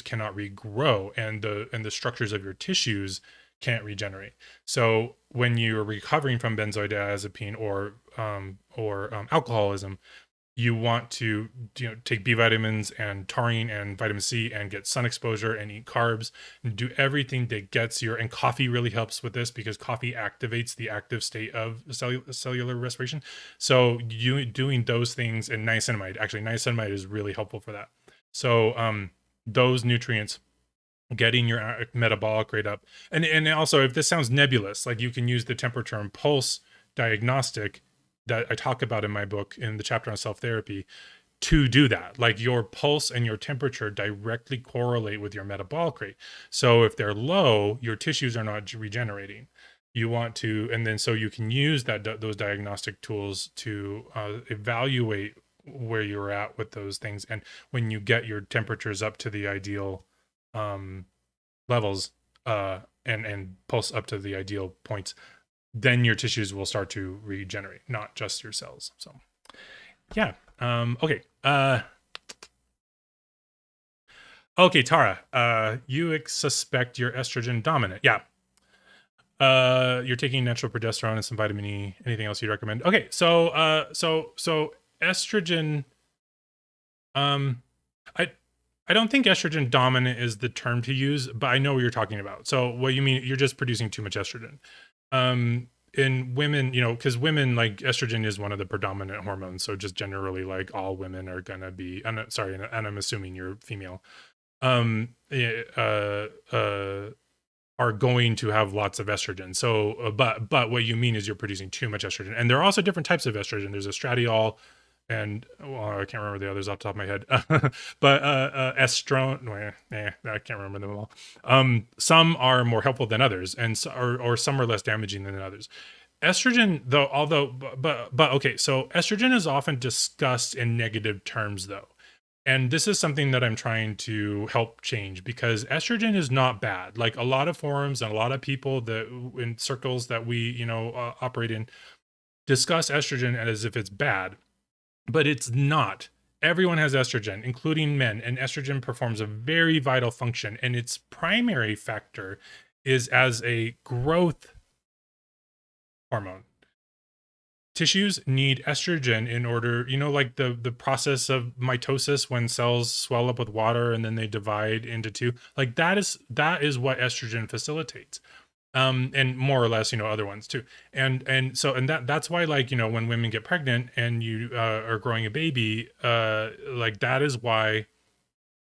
cannot regrow, and the structures of your tissues can't regenerate. So when you're recovering from benzodiazepine or alcoholism, you want to take B vitamins and taurine and vitamin C and get sun exposure and eat carbs and do everything that gets and coffee really helps with this, because coffee activates the active state of cellular respiration. So you doing those things, and niacinamide is really helpful for that. So those nutrients, getting your metabolic rate up, and also, if this sounds nebulous, like you can use the temperature and pulse diagnostic that I talk about in my book in the chapter on self-therapy to do that. Like your pulse and your temperature directly correlate with your metabolic rate. So if they're low, your tissues are not regenerating. You want to, and then so you can use those diagnostic tools to evaluate where you're at with those things. And when you get your temperatures up to the ideal levels and pulse up to the ideal points, then your tissues will start to regenerate, not just your cells. So yeah. Okay. Okay, Tara, you suspect you're estrogen dominant. Yeah. You're taking natural progesterone and some vitamin E. Anything else you'd recommend? Okay. So estrogen, I don't think estrogen dominant is the term to use, but I know what you're talking about. So what you mean, you're just producing too much estrogen. In women, because women, like, estrogen is one of the predominant hormones. So just generally, like, all women are gonna be, and I'm assuming you're female, are going to have lots of estrogen. So, but what you mean is you're producing too much estrogen. And there are also different types of estrogen. There's estradiol, and I can't remember the others off the top of my head, but estrone, I can't remember them all. Some are more helpful than others, and or some are less damaging than others. Estrogen, though, okay, so estrogen is often discussed in negative terms, though, and this is something that I'm trying to help change, because estrogen is not bad. Like, a lot of forums and a lot of people that in circles that we operate in discuss estrogen as if it's bad. But it's not. Everyone has estrogen, including men, and estrogen performs a very vital function, and its primary factor is as a growth hormone. Tissues need estrogen in order, like the process of mitosis, when cells swell up with water and then they divide into two. Like, that is what estrogen facilitates. And more or less, other ones too. And that's why, like, when women get pregnant and you are growing a baby, like, that is why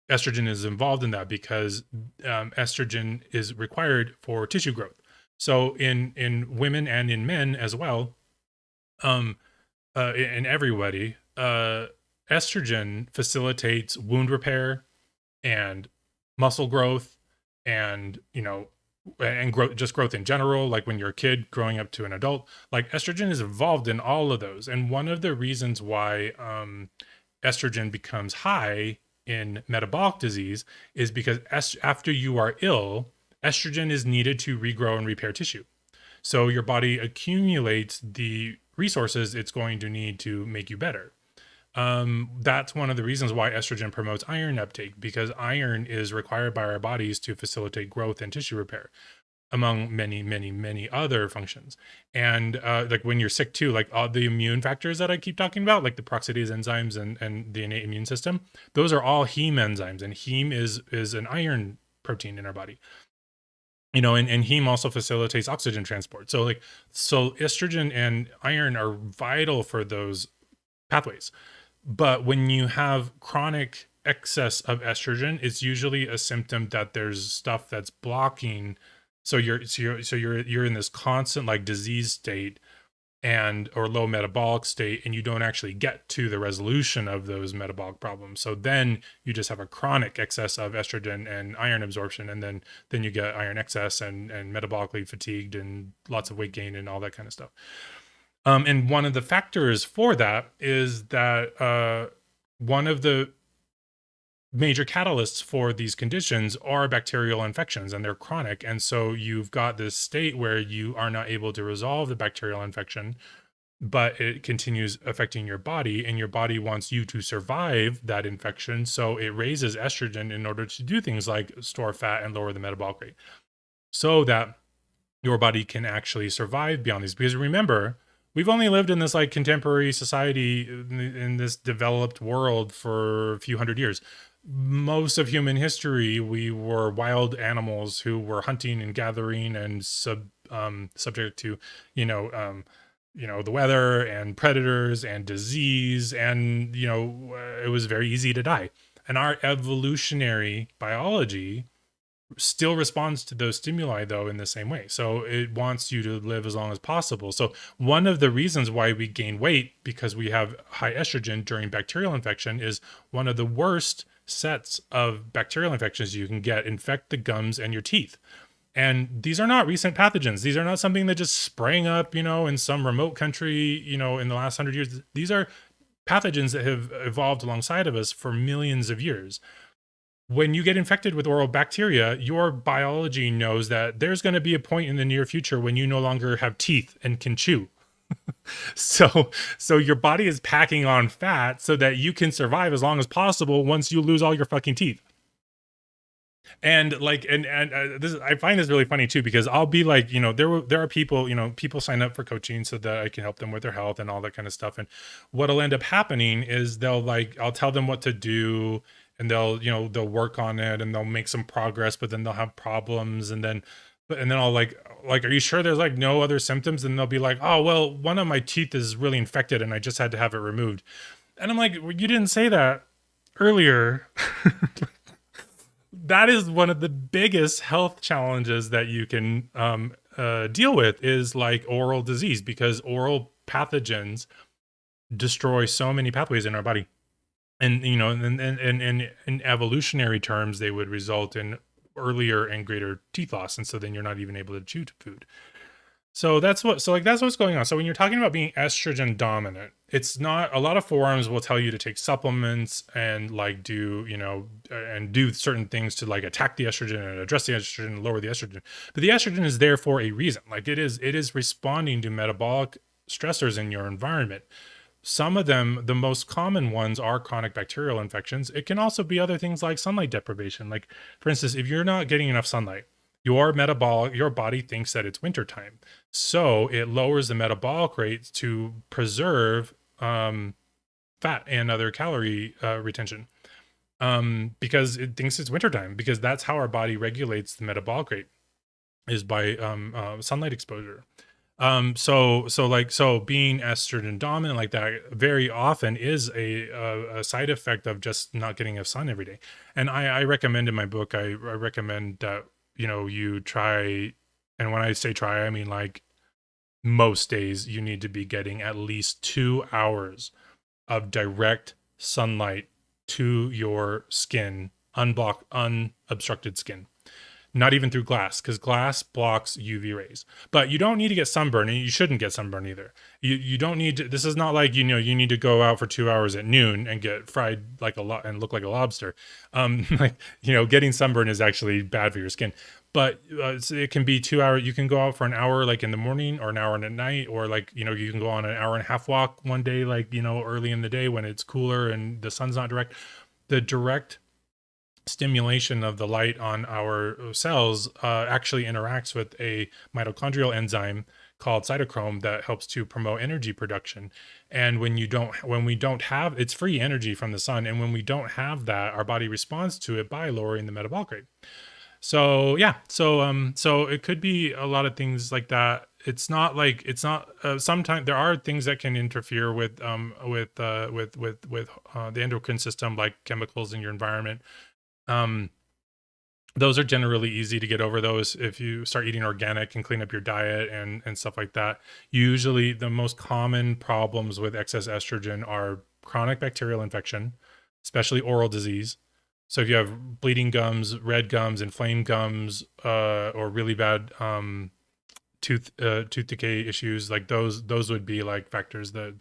estrogen is involved in that, because estrogen is required for tissue growth. So in women and in men as well, in everybody, estrogen facilitates wound repair and muscle growth, and and growth in general. Like, when you're a kid growing up to an adult, like, estrogen is involved in all of those. And one of the reasons why estrogen becomes high in metabolic disease is because after you are ill, estrogen is needed to regrow and repair tissue. So your body accumulates the resources it's going to need to make you better. That's one of the reasons why estrogen promotes iron uptake, because iron is required by our bodies to facilitate growth and tissue repair. among many, many, many other functions. And like when you're sick too, like all the immune factors that I keep talking about, like the peroxidase enzymes and the innate immune system, those are all heme enzymes, and heme is an iron protein in our body. And heme also facilitates oxygen transport. So estrogen and iron are vital for those pathways. But when you have chronic excess of estrogen, it's usually a symptom that there's stuff that's blocking. So you're in this constant like disease state and or low metabolic state, and you don't actually get to the resolution of those metabolic problems. So then you just have a chronic excess of estrogen and iron absorption, and then you get iron excess and metabolically fatigued and lots of weight gain and all that kind of stuff. And one of the factors for that is that one of the major catalysts for these conditions are bacterial infections, and they're chronic. And so you've got this state where you are not able to resolve the bacterial infection, but it continues affecting your body, and your body wants you to survive that infection. So it raises estrogen in order to do things like store fat and lower the metabolic rate so that your body can actually survive beyond these. Because remember, we've only lived in this like contemporary society in this developed world for a few hundred years. Most of human history, we were wild animals who were hunting and gathering and subject to, the weather and predators and disease, and it was very easy to die. And our evolutionary biology still responds to those stimuli though in the same way. So it wants you to live as long as possible. So one of the reasons why we gain weight because we have high estrogen during bacterial infection is one of the worst sets of bacterial infections you can get infect the gums and your teeth. And these are not recent pathogens. These are not something that just sprang up, in some remote country, in the last 100 years. These are pathogens that have evolved alongside of us for millions of years. When you get infected with oral bacteria, your biology knows that there's going to be a point in the near future when you no longer have teeth and can chew. So your body is packing on fat so that you can survive as long as possible once you lose all your fucking teeth. And like, and this, I find this really funny too, because I'll be like, there are people, people sign up for coaching so that I can help them with their health and all that kind of stuff. And what'll end up happening is I'll tell them what to do, and they'll work on it and they'll make some progress, but then they'll have problems. And then I'll like, are you sure there's like no other symptoms? And they'll be like, oh, well, one of my teeth is really infected and I just had to have it removed. And I'm like, well, you didn't say that earlier. That is one of the biggest health challenges that you can deal with is like oral disease, because oral pathogens destroy so many pathways in our body. And, in evolutionary terms, they would result in earlier and greater teeth loss. And so then you're not even able to chew food. So that's what's going on. So when you're talking about being estrogen dominant, it's not, a lot of forums will tell you to take supplements and like do certain things to like attack the estrogen and address the estrogen and lower the estrogen. But the estrogen is there for a reason. Like it is responding to metabolic stressors in your environment. Some of them, the most common ones, are chronic bacterial infections. It can also be other things like sunlight deprivation. Like, for instance, if you're not getting enough sunlight, your body thinks that it's wintertime. So it lowers the metabolic rate to preserve fat and other calorie retention, because it thinks it's wintertime, because that's how our body regulates the metabolic rate, is by sunlight exposure. So being estrogen dominant like that very often is a side effect of just not getting enough sun every day. And I recommend in my book, I recommend that, you try, and when I say try, I mean like most days you need to be getting at least 2 hours of direct sunlight to your skin, unobstructed skin. Not even through glass, because glass blocks UV rays. But you don't need to get sunburn, and you shouldn't get sunburn either. You don't need to, this is not like, you need to go out for 2 hours at noon and get fried like and look like a lobster. Getting sunburn is actually bad for your skin. But it can be 2 hours. You can go out for an hour like in the morning, or an hour at night, or like, you can go on an hour and a half walk one day, like, early in the day when it's cooler and the sun's not direct. The direct stimulation of the light on our cells actually interacts with a mitochondrial enzyme called cytochrome that helps to promote energy production. And when we don't have, it's free energy from the sun, and when we don't have that, our body responds to it by lowering the metabolic rate. So yeah, so it could be a lot of things like that. It's not like it's not. Sometimes there are things that can interfere with the endocrine system, like chemicals in your environment. Um, those are generally easy to get over those if you start eating organic and clean up your diet and stuff like that. Usually, the most common problems with excess estrogen are chronic bacterial infection, especially oral disease. So if you have bleeding gums, red gums, inflamed gums, or really bad tooth decay issues, like those would be like factors that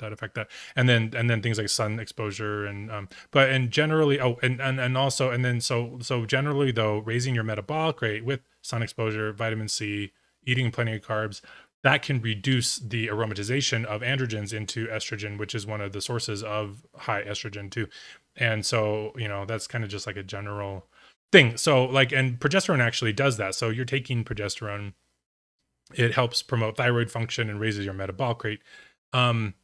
affect that. And then things like sun exposure and generally, and also, and then so generally though, raising your metabolic rate with sun exposure, vitamin C, eating plenty of carbs, that can reduce the aromatization of androgens into estrogen, which is one of the sources of high estrogen too. And so, that's kind of just like a general thing. So like, and progesterone actually does that. So you're taking progesterone, it helps promote thyroid function and raises your metabolic rate. And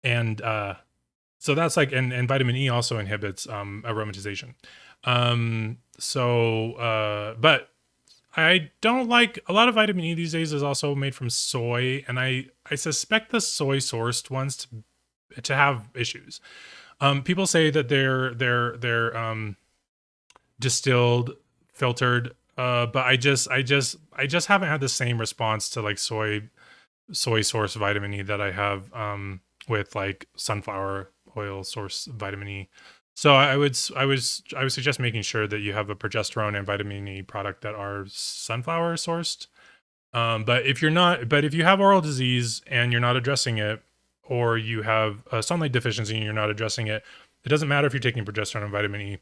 so that's like, and vitamin E also inhibits aromatization. But I don't like, a lot of vitamin E these days is also made from soy, and I suspect the soy sourced ones to have issues. People say that they're distilled, filtered, but I just haven't had the same response to like soy source vitamin E that I have with like sunflower oil source vitamin E. So I would suggest making sure that you have a progesterone and vitamin E product that are sunflower sourced. But if you have oral disease and you're not addressing it, or you have a sunlight deficiency and you're not addressing it, it doesn't matter if you're taking progesterone and vitamin E.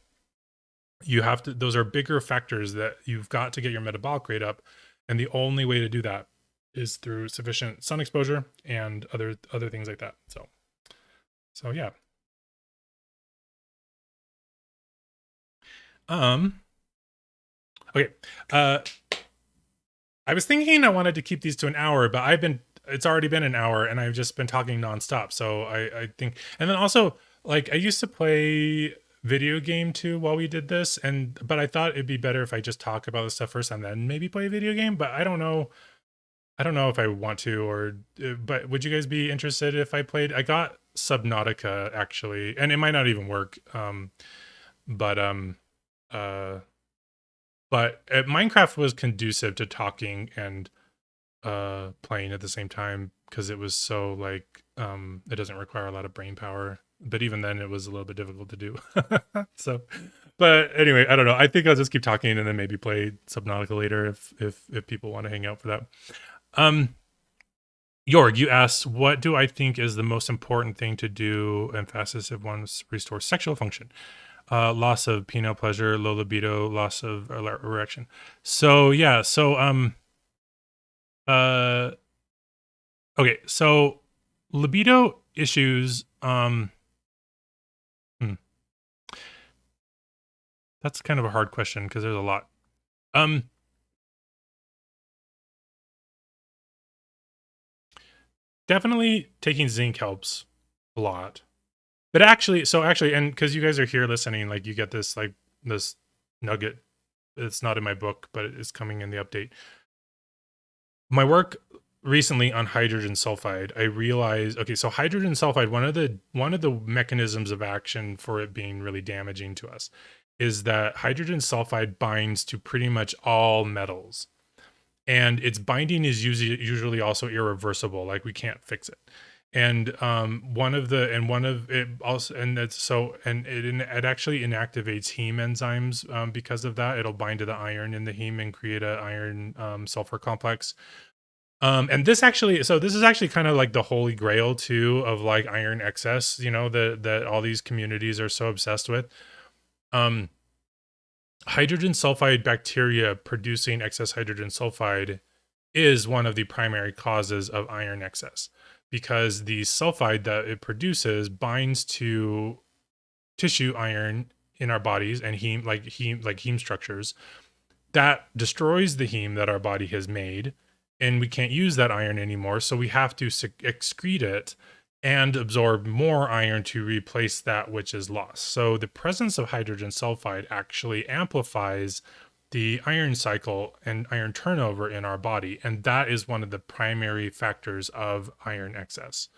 You have to, those are bigger factors that you've got to get your metabolic rate up. And the only way to do that is through sufficient sun exposure and other things like that. So yeah. Okay. I was thinking I wanted to keep these to an hour, but it's already been an hour and I've just been talking nonstop. So I think, and then also, like, I used to play video game too while we did this, but I thought it'd be better if I just talk about this stuff first and then maybe play a video game. But I don't know if I want to, but would you guys be interested if I played? I got Subnautica actually, and it might not even work. But Minecraft was conducive to talking and playing at the same time because it was so like it doesn't require a lot of brain power. But even then, it was a little bit difficult to do. So, but anyway, I don't know. I think I'll just keep talking and then maybe play Subnautica later if people want to hang out for that. Jorg, you asked, what do I think is the most important thing to do and fastest if one restores sexual function? Loss of penile pleasure, low libido, loss of erection. So yeah, okay, so libido issues, that's kind of a hard question because there's a lot. Definitely taking zinc helps a lot. But actually, and because you guys are here listening, like you get this nugget. It's not in my book, but it's coming in the update. My work recently on hydrogen sulfide, I realized, okay, so hydrogen sulfide, one of the mechanisms of action for it being really damaging to us is that hydrogen sulfide binds to pretty much all metals. And its binding is usually also irreversible, like we can't fix it. And it actually inactivates heme enzymes because of that. It'll bind to the iron in the heme and create a iron sulfur complex. And this is actually kind of like the holy grail too of like iron excess, that all these communities are so obsessed with. Hydrogen sulfide bacteria producing excess hydrogen sulfide is one of the primary causes of iron excess, because the sulfide that it produces binds to tissue iron in our bodies and heme structures that destroys the heme that our body has made, and we can't use that iron anymore, so we have to excrete it and absorb more iron to replace that which is lost. So the presence of hydrogen sulfide actually amplifies the iron cycle and iron turnover in our body, and that is one of the primary factors of iron excess.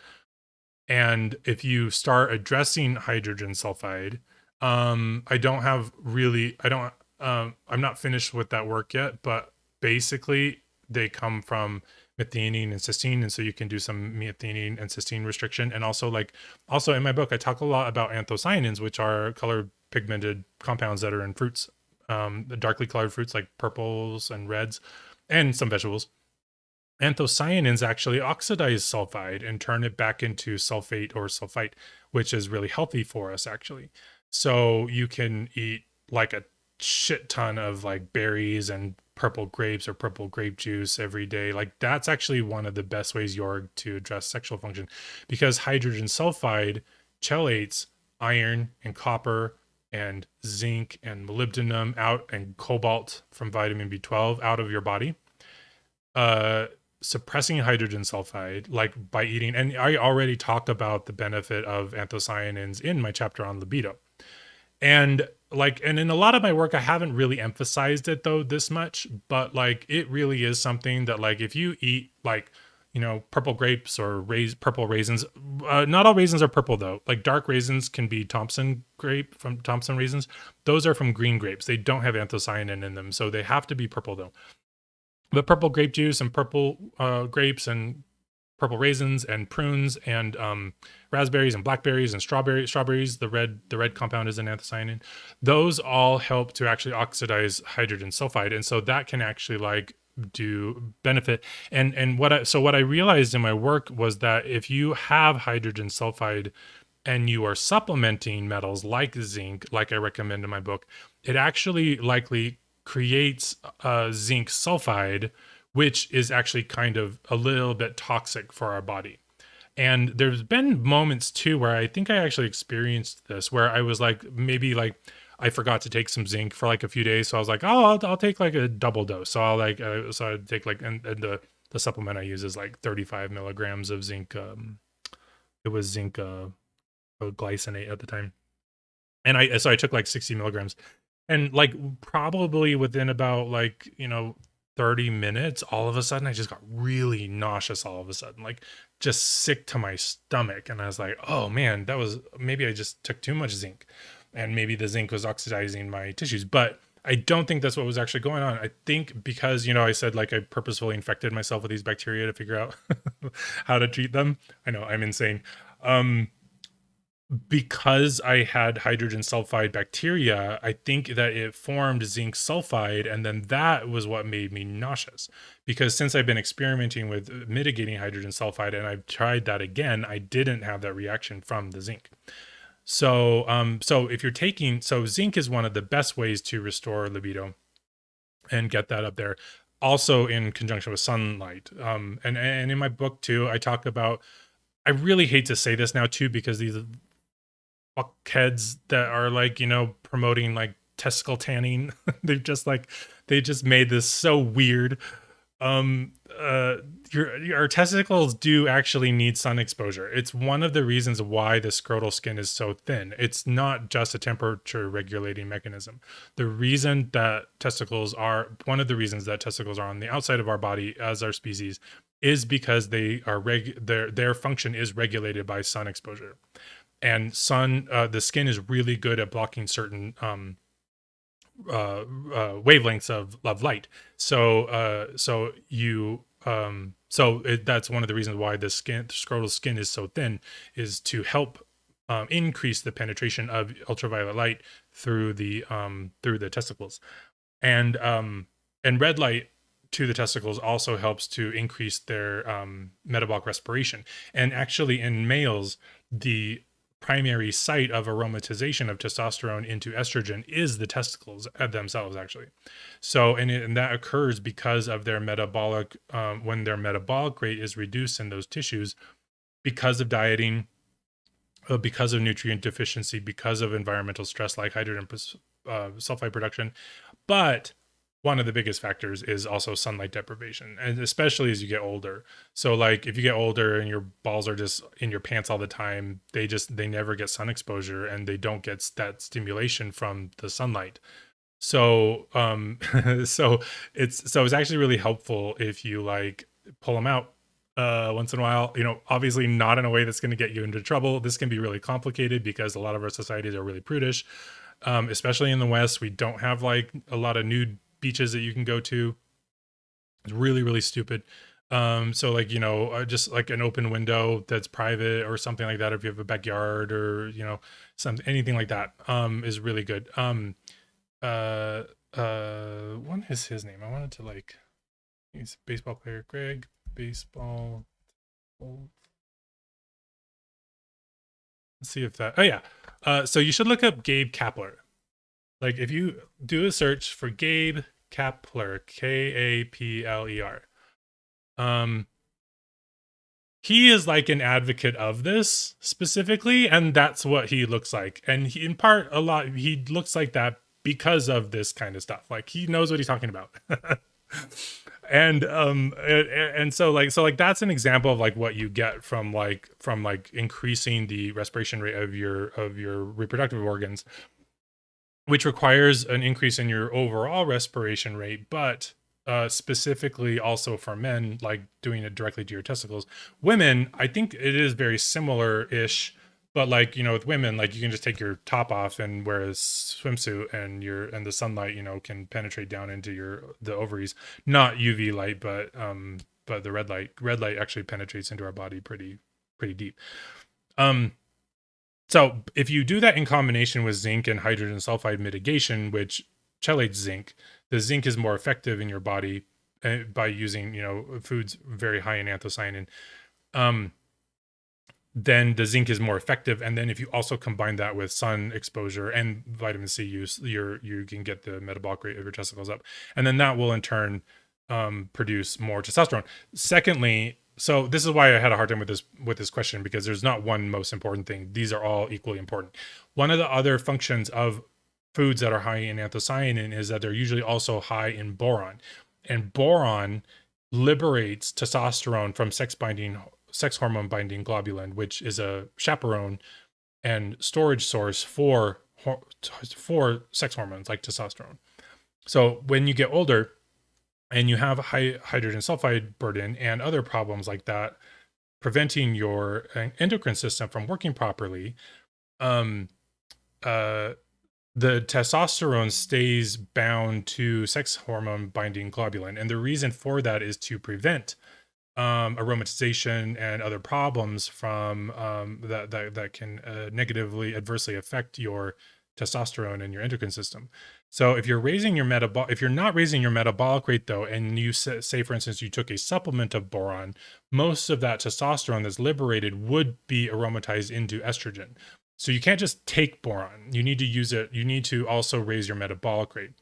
And if you start addressing hydrogen sulfide, I don't have really, I don't, I'm not finished with that work yet, but basically they come from methionine and cysteine. And so you can do some methionine and cysteine restriction. And also also in my book, I talk a lot about anthocyanins, which are color pigmented compounds that are in fruits, the darkly colored fruits like purples and reds and some vegetables. Anthocyanins actually oxidize sulfide and turn it back into sulfate or sulfite, which is really healthy for us actually. So you can eat like a shit ton of like berries and purple grapes or purple grape juice every day. Like that's actually one of the best ways to address sexual function, because hydrogen sulfide chelates iron and copper and zinc and molybdenum out and cobalt from vitamin B12 out of your body. Suppressing hydrogen sulfide, like by eating, and I already talked about the benefit of anthocyanins in my chapter on libido. And in a lot of my work, I haven't really emphasized it though this much, but like it really is something that like if you eat like, purple grapes or purple raisins, not all raisins are purple though. Like dark raisins can be Thompson raisins. Those are from green grapes. They don't have anthocyanin in them, so they have to be purple though. But purple grape juice and purple grapes and purple raisins and prunes and raspberries and blackberries and strawberries, the red compound is an anthocyanin. Those all help to actually oxidize hydrogen sulfide, and so that can actually like do benefit. And what I realized in my work was that if you have hydrogen sulfide and you are supplementing metals like zinc, like I recommend in my book, it actually likely creates zinc sulfide, which is actually kind of a little bit toxic for our body. And there's been moments too where I think I actually experienced this, where I was like, maybe like I forgot to take some zinc for like a few days. So I was like, oh, I'll take like a double dose. So I'll so I take like, and the supplement I use is like 35 milligrams of zinc. It was zinc glycinate at the time. And I took like 60 milligrams. And like probably within about 30 minutes, all of a sudden I just got really nauseous all of a sudden, like just sick to my stomach. And I was like, oh man, maybe I just took too much zinc, and maybe the zinc was oxidizing my tissues. But I don't think that's what was actually going on. I think because, I said like I purposefully infected myself with these bacteria to figure out how to treat them. I know I'm insane. Because I had hydrogen sulfide bacteria, I think that it formed zinc sulfide, and then that was what made me nauseous. Because since I've been experimenting with mitigating hydrogen sulfide and I've tried that again, I didn't have that reaction from the zinc. So, if you're zinc is one of the best ways to restore libido and get that up there. Also in conjunction with sunlight. And in my book too, I talk about, I really hate to say this now too, because these fuckheads that are like, promoting like testicle tanning. they just made this so weird. Our testicles do actually need sun exposure. It's one of the reasons why the scrotal skin is so thin. It's not just a temperature regulating mechanism. One of the reasons that testicles are on the outside of our body as our species is because they are their function is regulated by sun exposure. And the skin is really good at blocking certain wavelengths of light. That's one of the reasons why the scrotal skin is so thin, is to help increase the penetration of ultraviolet light through the testicles, and red light to the testicles also helps to increase their metabolic respiration. And actually, in males, the primary site of aromatization of testosterone into estrogen is the testicles themselves, actually. So, and that occurs because of their metabolic, when their metabolic rate is reduced in those tissues because of dieting, because of nutrient deficiency, because of environmental stress like hydrogen sulfide production. But one of the biggest factors is also sunlight deprivation, and especially as you get older. So like if you get older and your balls are just in your pants all the time, they never get sun exposure and they don't get that stimulation from the sunlight. So so it's actually really helpful if you like pull them out once in a while, obviously not in a way that's going to get you into trouble. This can be really complicated because a lot of our societies are really prudish, especially in the West. We don't have like a lot of nude beaches that you can go to. It's really, really stupid. So like, just like an open window that's private or something like that, if you have a backyard or, anything like that, is really good. What is his name? I wanted to like, he's a baseball player, Greg, baseball. Let's see if that, oh yeah. So you should look up Gabe Kapler. Like if you do a search for Gabe Kapler, Kapler, he is like an advocate of this specifically, and that's what he looks like. And he, in part, he looks like that because of this kind of stuff. Like he knows what he's talking about. And so that's an example of like what you get from increasing the respiration rate of your reproductive organs, which requires an increase in your overall respiration rate, but specifically also for men, like doing it directly to your testicles. Women, I think it is very similar-ish, but like, with women, like you can just take your top off and wear a swimsuit and the sunlight, can penetrate down into the ovaries, not UV light, but the red light actually penetrates into our body pretty deep. So if you do that in combination with zinc and hydrogen sulfide mitigation, which chelates zinc, the zinc is more effective in your body by using, foods very high in anthocyanin. Then the zinc is more effective. And then if you also combine that with sun exposure and vitamin C use, you can get the metabolic rate of your testicles up. And then that will in turn produce more testosterone. Secondly, so this is why I had a hard time with this question, because there's not one most important thing. These are all equally important. One of the other functions of foods that are high in anthocyanin is that they're usually also high in boron. And boron liberates testosterone from sex hormone binding globulin, which is a chaperone and storage source for sex hormones like testosterone. So when you get older and you have a high hydrogen sulfide burden and other problems like that, preventing your endocrine system from working properly, the testosterone stays bound to sex hormone binding globulin. And the reason for that is to prevent aromatization and other problems from that can negatively, adversely affect your testosterone and your endocrine system. So if you're if you're not raising your metabolic rate though, and you say for instance you took a supplement of boron, most of that testosterone that's liberated would be aromatized into estrogen. So you can't just take boron. You need to use it. You need to also raise your metabolic rate.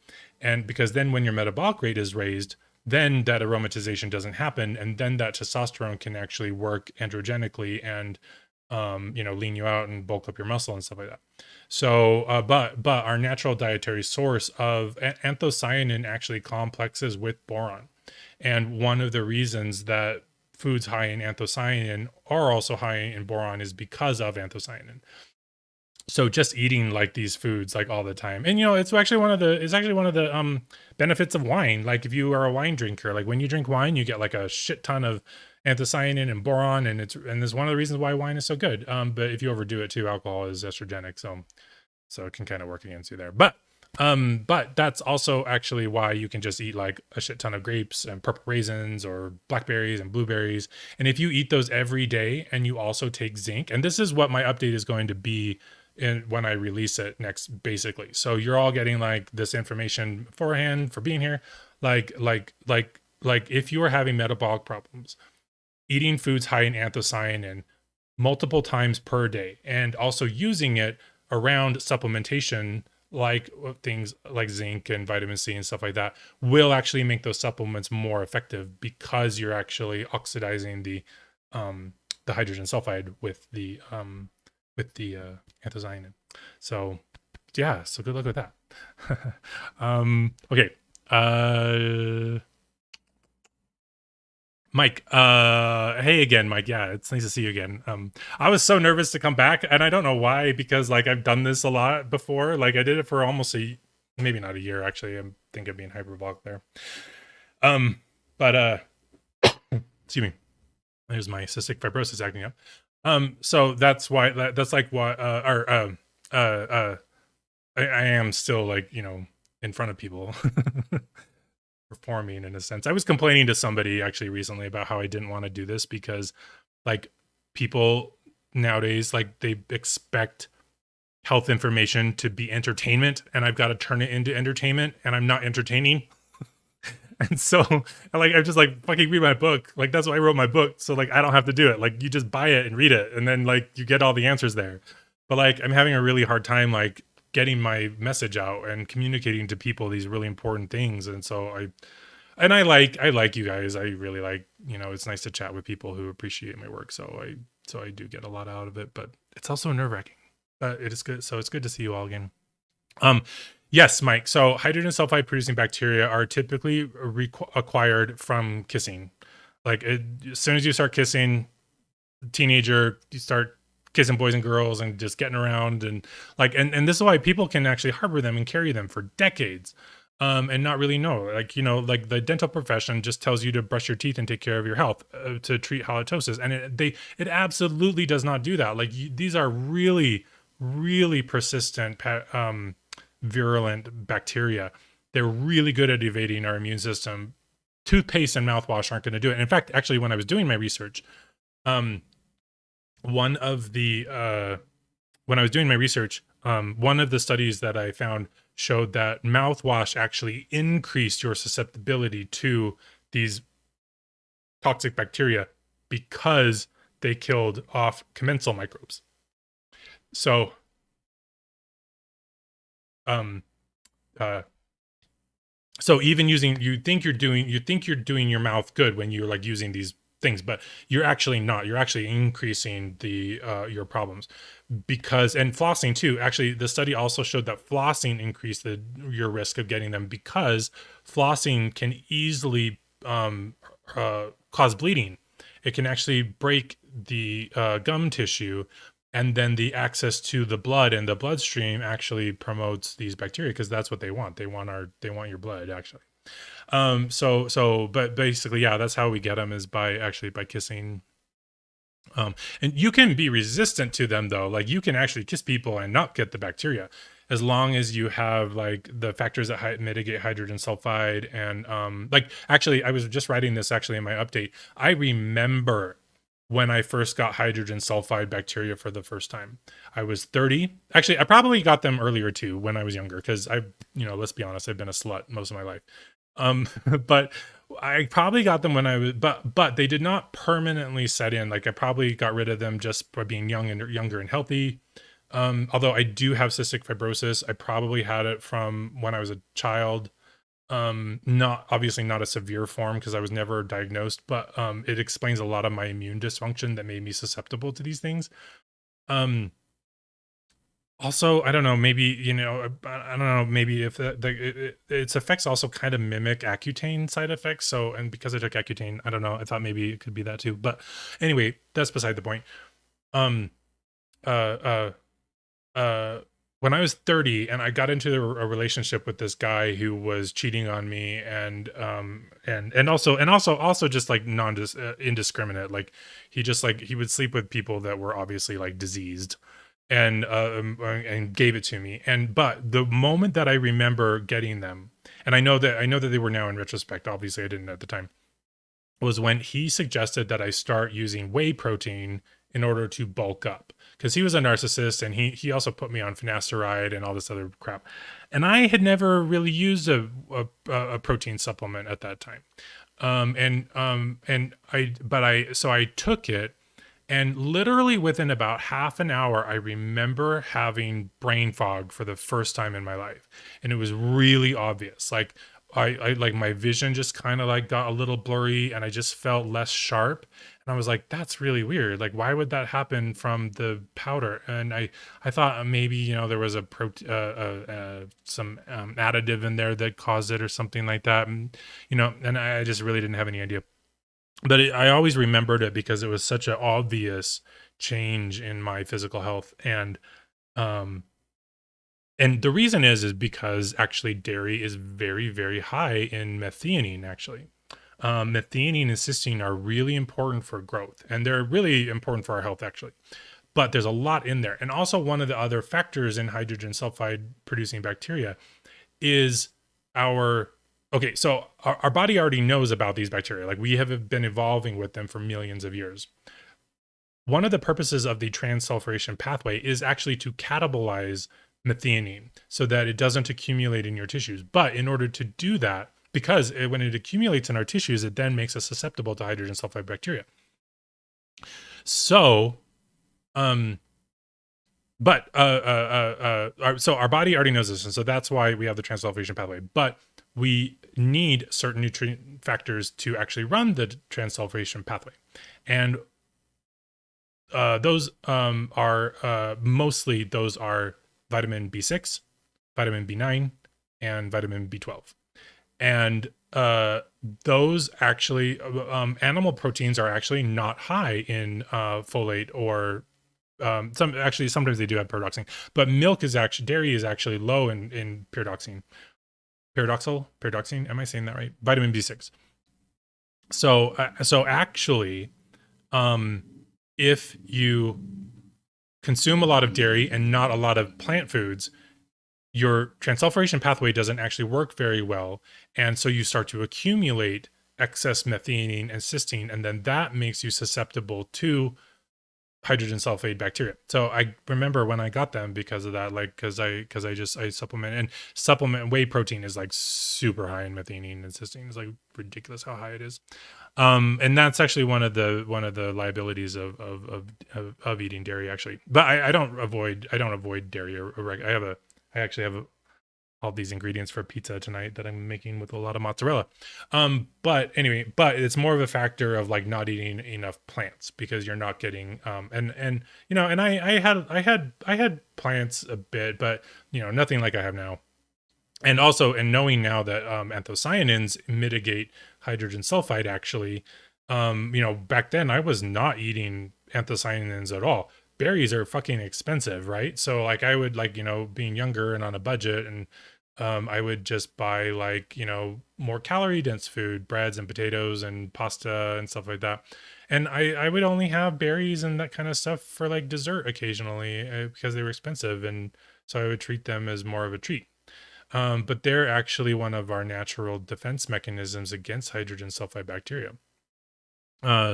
And because then when your metabolic rate is raised, then that aromatization doesn't happen. And then that testosterone can actually work androgenically and, lean you out and bulk up your muscle and stuff like that. So, but our natural dietary source of anthocyanin actually complexes with boron. And one of the reasons that foods high in anthocyanin are also high in boron is because of anthocyanin. So just eating like these foods like all the time, and it's actually one of the benefits of wine. Like if you are a wine drinker, like when you drink wine, you get like a shit ton of anthocyanin and boron, and it's one of the reasons why wine is so good. But if you overdo it too, alcohol is estrogenic, so it can kind of work against you there. But that's also actually why you can just eat like a shit ton of grapes and purple raisins or blackberries and blueberries. And if you eat those every day and you also take zinc, and this is what my update is going to be when I release it next, basically. So you're all getting like this information beforehand for being here. Like if you are having metabolic problems, eating foods high in anthocyanin multiple times per day, and also using it around supplementation, like things like zinc and vitamin C and stuff like that, will actually make those supplements more effective, because you're actually oxidizing the hydrogen sulfide with the with the anthocyanin. So yeah, so good luck with that. Okay. Mike, hey again, Mike. Yeah, it's nice to see you again. I was so nervous to come back, and I don't know why, because like I've done this a lot before. Like I did it for almost maybe not a year actually. I think I'm being hyperbolic there. Um, but excuse me. There's my cystic fibrosis acting up. So that's why that's like why I am still like, you know, in front of people performing in a sense. I was complaining to somebody actually recently about how I didn't want to do this because like people nowadays, like they expect health information to be entertainment, and I've got to turn it into entertainment, and I'm not entertaining. And so like I'm just like, fucking read my book. Like that's why I wrote my book. So like I don't have to do it. Like you just buy it and read it, and then like you get all the answers there. But like I'm having a really hard time like getting my message out and communicating to people these really important things. And so I like you guys. I really like, you know, it's nice to chat with people who appreciate my work. So I do get a lot out of it, but it's also nerve-wracking. But it is good. So it's good to see you all again. Yes, Mike. So hydrogen sulfide producing bacteria are typically acquired from kissing. Like as soon as you start kissing, teenager, you start kissing boys and girls and just getting around, and like and this is why people can actually harbor them and carry them for decades. And not really know, like, you know, like the dental profession just tells you to brush your teeth and take care of your health to treat halitosis, and it absolutely does not do that. Like these are really persistent virulent bacteria. They're really good at evading our immune system. Toothpaste and mouthwash aren't going to do it. In fact, actually, when I was doing my research, one of the studies that I found showed that mouthwash actually increased your susceptibility to these toxic bacteria because they killed off commensal microbes. So so even using, you think you're doing your mouth good when you're like using these things, but you're actually not. You're actually increasing the your problems. Because, and flossing too, actually the study also showed that flossing increased your risk of getting them, because flossing can easily cause bleeding. It can actually break the gum tissue, and then the access to the blood and the bloodstream actually promotes these bacteria, because that's what they want. They want your blood actually. But basically, yeah, that's how we get them, is by kissing. And you can be resistant to them though. Like you can actually kiss people and not get the bacteria, as long as you have like the factors that mitigate hydrogen sulfide. And like actually, I was just writing this actually in my update. I remember when I first got hydrogen sulfide bacteria for the first time. I was 30. Actually, I probably got them earlier too when I was younger, because you know, let's be honest, I've been a slut most of my life. But I probably got them when I was, but they did not permanently set in. Like I probably got rid of them just by being younger and healthy. Although I do have cystic fibrosis, I probably had it from when I was a child. Not obviously not a severe form, because I was never diagnosed, but it explains a lot of my immune dysfunction that made me susceptible to these things. Also, I don't know, maybe, you know, I don't know, maybe if its effects also kind of mimic Accutane side effects. So, and because I took Accutane, I don't know, I thought maybe it could be that too. But anyway, that's beside the point. Um, uh, uh, uh, when I was 30 and I got into a relationship with this guy who was cheating on me, and also just like indiscriminate. Like he would sleep with people that were obviously like diseased, and gave it to me. But the moment that I remember getting them, and I know that they were now in retrospect, obviously I didn't at the time, was when he suggested that I start using whey protein in order to bulk up, because he was a narcissist, and he also put me on finasteride and all this other crap, and I had never really used a protein supplement at that time. So I took it, and literally within about half an hour, I remember having brain fog for the first time in my life, and it was really obvious. Like I like my vision just kind of like got a little blurry, and I just felt less sharp. And I was like, that's really weird. Like, why would that happen from the powder? And I thought maybe, you know, there was some additive in there that caused it or something like that. And, you know, and I just really didn't have any idea. But I always remembered it because it was such an obvious change in my physical health. Um, and the reason is because actually dairy is very, very high in methionine, actually. Methionine and cysteine are really important for growth, and they're really important for our health, actually. But there's a lot in there. And also, one of the other factors in hydrogen sulfide producing bacteria is our okay, so our body already knows about these bacteria. Like, we have been evolving with them for millions of years. One of the purposes of the transsulfuration pathway is actually to catabolize methionine so that it doesn't accumulate in your tissues. But in order to do that, because when it accumulates in our tissues, it then makes us susceptible to hydrogen sulfide bacteria. So, so our body already knows this, and so that's why we have the transsulfuration pathway. But we need certain nutrient factors to actually run the transsulfuration pathway, and those are mostly those are vitamin B6, vitamin B9, and vitamin B12. And those actually, animal proteins are actually not high in folate or sometimes they do have pyridoxine, but dairy is actually low in pyridoxine. Pyridoxine, am I saying that right? Vitamin B6. So actually, if you consume a lot of dairy and not a lot of plant foods, your transsulfuration pathway doesn't actually work very well. And so you start to accumulate excess methionine and cysteine, and then that makes you susceptible to hydrogen sulfide bacteria. So I remember when I got them because of that, like, because I supplement whey protein is like super high in methionine and cysteine. It's like ridiculous how high it is. And that's actually one of the liabilities of eating dairy, actually. But I don't avoid dairy I actually have all these ingredients for pizza tonight that I'm making with a lot of mozzarella. But anyway, but it's more of a factor of like not eating enough plants because you're not getting and you know, and I had plants a bit, but you know, nothing like I have now. And also, and knowing now that anthocyanins mitigate hydrogen sulfide, actually, you know, back then I was not eating anthocyanins at all. Berries are fucking expensive, right? So like I would, like, you know, being younger and on a budget, and I would just buy, like, you know, more calorie dense food, breads and potatoes and pasta and stuff like that. And I would only have berries and that kind of stuff for like dessert occasionally because they were expensive. And so I would treat them as more of a treat. But they're actually one of our natural defense mechanisms against hydrogen sulfide bacteria.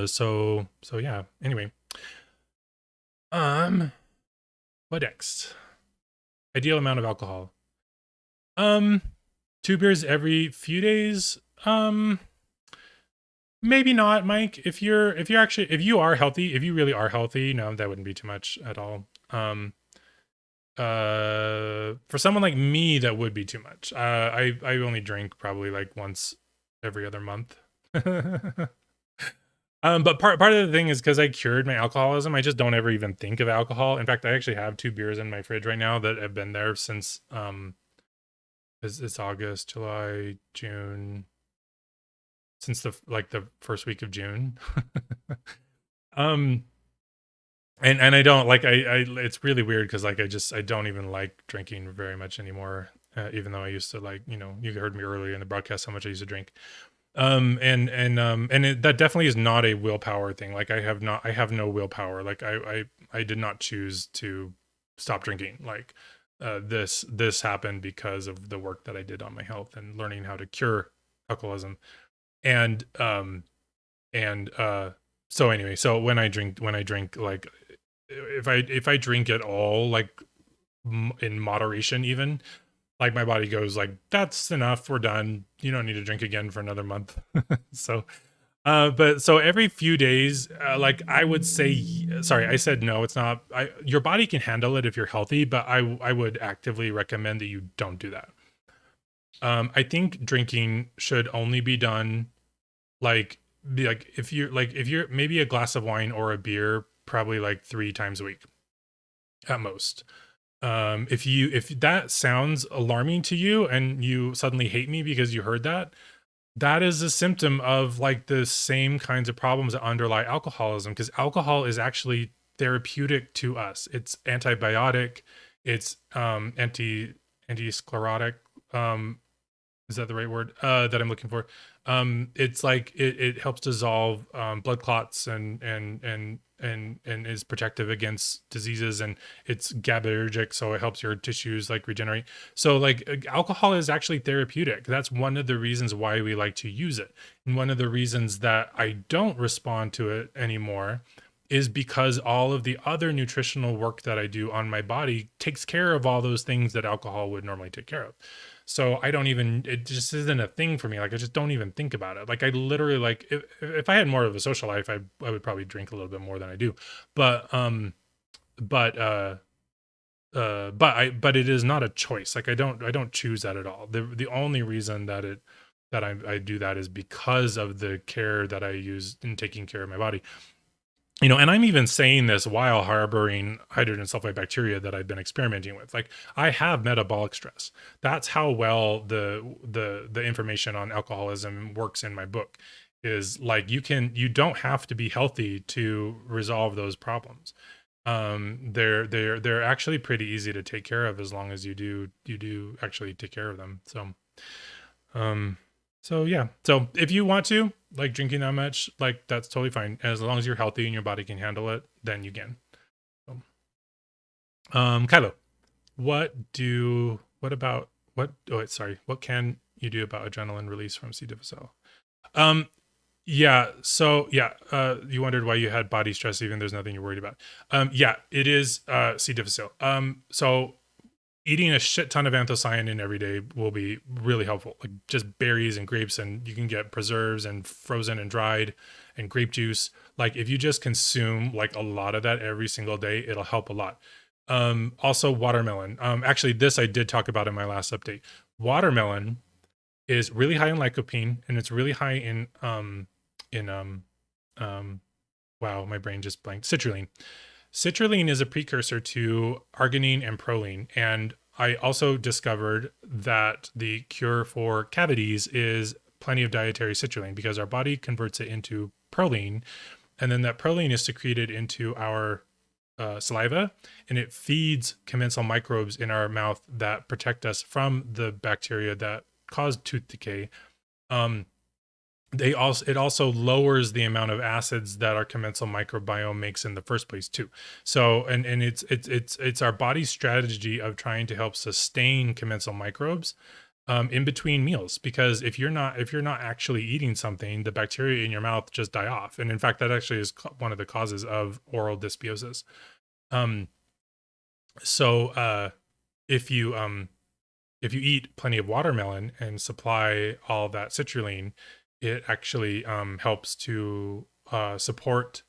So yeah, anyway. What next? Ideal amount of alcohol. 2 beers every few days. Maybe not, Mike. If you are healthy, if you really are healthy, no, that wouldn't be too much at all. For someone like me, that would be too much. I only drink probably like once every other month. But part of the thing is because I cured my alcoholism, I just don't ever even think of alcohol. In fact, I actually have 2 beers in my fridge right now that have been there since it's August, July, June, since the first week of June. And I don't like I it's really weird because like I don't even like drinking very much anymore, even though I used to, like, you know, you heard me earlier in the broadcast how much I used to drink. That definitely is not a willpower thing. Like I have no willpower. Like I did not choose to stop drinking. Like this happened because of the work that I did on my health and learning how to cure alcoholism. And so anyway, so when I drink, like if I drink at all, like in moderation, even, like, my body goes like, that's enough, we're done, you don't need to drink again for another month. So but so every few days, like I would say, sorry, I said no, it's not, your body can handle it if you're healthy, but I would actively recommend that you don't do that. I think drinking should only be done like be like, if you're maybe a glass of wine or a beer, probably like 3 times a week at most. If that sounds alarming to you and you suddenly hate me because you heard that, that is a symptom of like the same kinds of problems that underlie alcoholism, because alcohol is actually therapeutic to us. It's antibiotic, it's anti-sclerotic. Is that the right word that I'm looking for? It's like it helps dissolve blood clots and is protective against diseases, and it's GABAergic, so it helps your tissues like regenerate. So like alcohol is actually therapeutic. That's one of the reasons why we like to use it. And one of the reasons that I don't respond to it anymore is because all of the other nutritional work that I do on my body takes care of all those things that alcohol would normally take care of. So I don't even, it just isn't a thing for me. Like I just don't even think about it. Like I literally, like if I had more of a social life, I would probably drink a little bit more than I do. But but but it is not a choice. Like I don't choose that at all. The only reason that I do that is because of the care that I use in taking care of my body. You know, and I'm even saying this while harboring hydrogen sulfide bacteria that I've been experimenting with. Like I have metabolic stress. That's how well the information on alcoholism works in my book. Is like you don't have to be healthy to resolve those problems. They're actually pretty easy to take care of as long as you do actually take care of them. Um so yeah. So if you want to like drinking that much, like that's totally fine. As long as you're healthy and your body can handle it, then you can. So, Kylo, what can you do about adrenaline release from C. difficile? You wondered why you had body stress even there's nothing you're worried about. Yeah, it is C. difficile. So eating a shit ton of anthocyanin every day will be really helpful. Like just berries and grapes, and you can get preserves and frozen and dried and grape juice. Like if you just consume like a lot of that every single day, it'll help a lot. Also watermelon. Actually this I did talk about in my last update. Watermelon is really high in lycopene, and it's really high in wow, my brain just blanked. Citrulline. Citrulline is a precursor to arginine and proline. And I also discovered that the cure for cavities is plenty of dietary citrulline, because our body converts it into proline. And then that proline is secreted into our saliva, and it feeds commensal microbes in our mouth that protect us from the bacteria that cause tooth decay. It also lowers the amount of acids that our commensal microbiome makes in the first place too. So and it's our body's strategy of trying to help sustain commensal microbes in between meals, because if you're not actually eating something, the bacteria in your mouth just die off. And in fact, that actually is one of the causes of oral dysbiosis. So if you eat plenty of watermelon and supply all that citrulline, it actually helps to support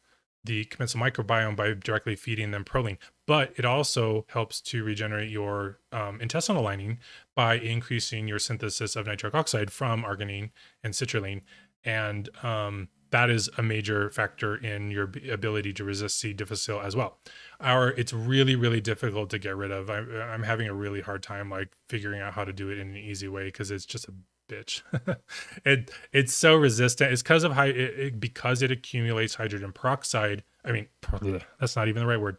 the commensal microbiome by directly feeding them proline. But it also helps to regenerate your intestinal lining by increasing your synthesis of nitric oxide from arginine and citrulline. And that is a major factor in your ability to resist C. difficile as well. It's really, really difficult to get rid of. I'm having a really hard time like figuring out how to do it in an easy way, because it's just a bitch. It's so resistant. It's because of because it accumulates hydrogen peroxide. I mean, that's not even the right word.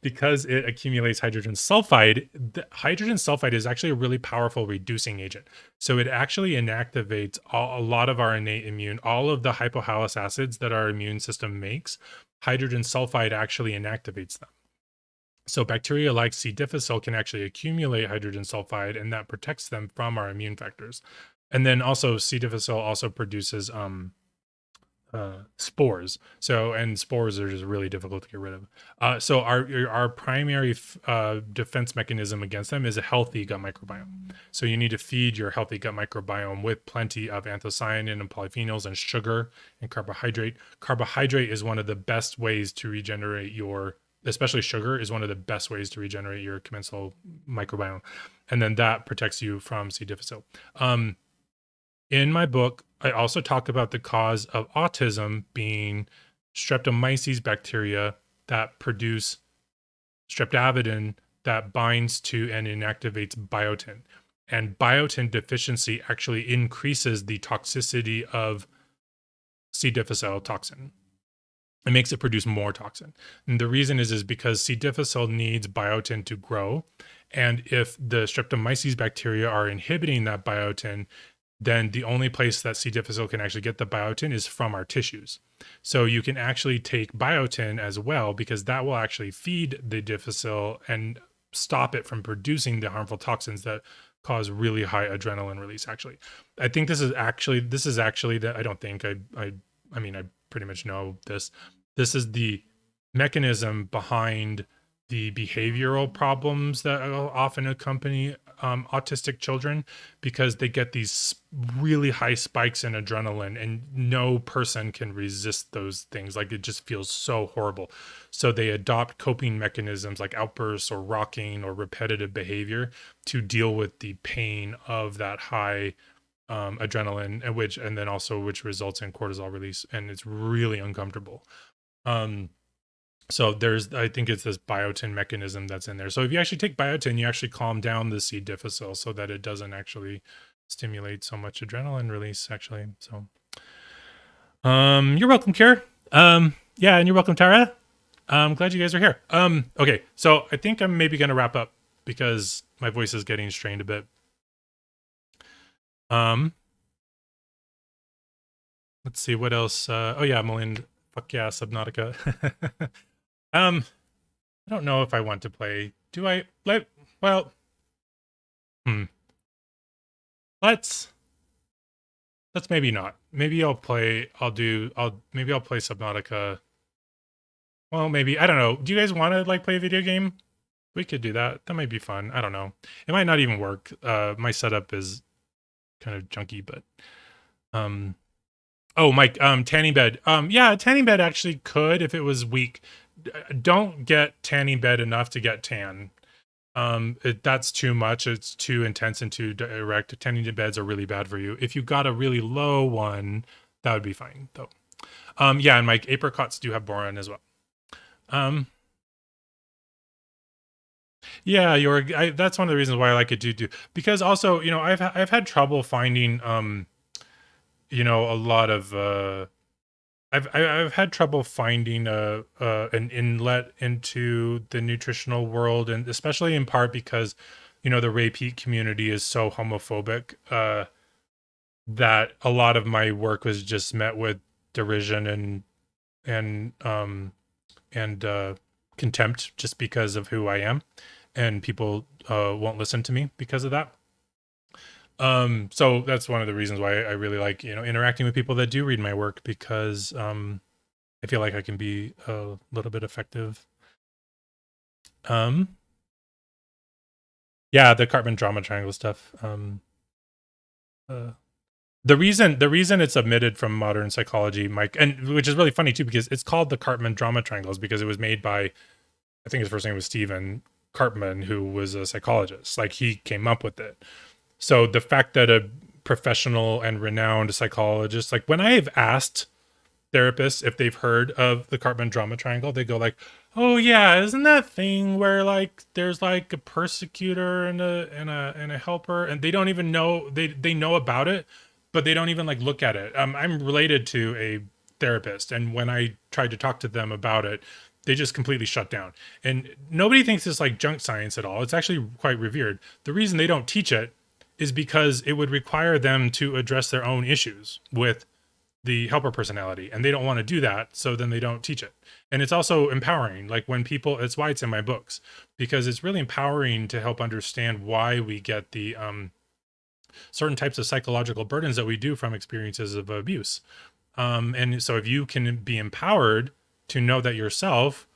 Because it accumulates hydrogen sulfide. Hydrogen sulfide is actually a really powerful reducing agent. So it actually inactivates a lot of our innate immune, all of the hypohalous acids that our immune system makes. Hydrogen sulfide actually inactivates them. So bacteria like C. difficile can actually accumulate hydrogen sulfide, and that protects them from our immune factors. And then also C. difficile also produces spores. And spores are just really difficult to get rid of. So our primary defense mechanism against them is a healthy gut microbiome. So you need to feed your healthy gut microbiome with plenty of anthocyanin and polyphenols and sugar and carbohydrate. Carbohydrate is one of the best ways to regenerate especially sugar is one of the best ways to regenerate your commensal microbiome. And then that protects you from C. difficile. In my book, I also talk about the cause of autism being streptomyces bacteria that produce streptavidin that binds to and inactivates biotin. And biotin deficiency actually increases the toxicity of C. difficile toxin. It makes it produce more toxin. And the reason is because C. difficile needs biotin to grow. And if the streptomyces bacteria are inhibiting that biotin, then the only place that C. difficile can actually get the biotin is from our tissues. So you can actually take biotin as well, because that will actually feed the difficile and stop it from producing the harmful toxins that cause really high adrenaline release. Actually, I think this is actually that I don't think I mean I pretty much know this. This is the mechanism behind the behavioral problems that often accompany autistic children, because they get these really high spikes in adrenaline and no person can resist those things. Like, it just feels so horrible. So they adopt coping mechanisms like outbursts or rocking or repetitive behavior to deal with the pain of that high adrenaline, and then also which results in cortisol release, and it's really uncomfortable. So I think it's this biotin mechanism that's in there. So if you actually take biotin, you actually calm down the C. difficile so that it doesn't actually stimulate so much adrenaline release, actually. So, you're welcome, Kier. Yeah, and you're welcome, Tara. I'm glad you guys are here. Okay, so I think I'm maybe going to wrap up because my voice is getting strained a bit. Let's see what else. Oh yeah, Melinda. Fuck yeah, Subnautica. I don't know if I want to play. Do I? Well, let's maybe not. Maybe I'll play. Maybe I'll play Subnautica. Well, maybe, I don't know. Do you guys want to like play a video game? We could do that. That might be fun. I don't know. It might not even work. My setup is kind of junky, but oh, Mike, tanning bed. Yeah, tanning bed actually could if it was weak. Don't get tanning bed enough to get tan. That's too much. It's too intense and too direct. Tanning beds are really bad for you. If you got a really low one, that would be fine though. Yeah, and Mike, apricots do have boron as well. Yeah, that's one of the reasons why I like it too, because also, I've had trouble finding, a lot of, I've had trouble finding an inlet into the nutritional world, and especially in part because, the repeat community is so homophobic, that a lot of my work was just met with derision and contempt just because of who I am, and people won't listen to me because of that. So that's one of the reasons why I really like, interacting with people that do read my work, because I feel like I can be a little bit effective. Yeah, the Cartman drama triangle stuff. The reason it's omitted from modern psychology, Mike, and which is really funny too, because it's called the Cartman drama triangles because it was made by, I think his first name was Stephen Cartman, who was a psychologist. Like, he came up with it. So the fact that a professional and renowned psychologist, like, when I have asked therapists if they've heard of the Cartman drama triangle, they go like, "Oh yeah, isn't that thing where like there's like a persecutor and a helper?" And they don't even know, they know about it, but they don't even like look at it. I'm related to a therapist, and when I tried to talk to them about it, they just completely shut down. And nobody thinks it's like junk science at all. It's actually quite revered. The reason they don't teach it is because it would require them to address their own issues with the helper personality, and they don't want to do that, so then they don't teach it. And it's also empowering, like when people, it's why it's in my books, because it's really empowering to help understand why we get the certain types of psychological burdens that we do from experiences of abuse. And so if you can be empowered to know that yourself,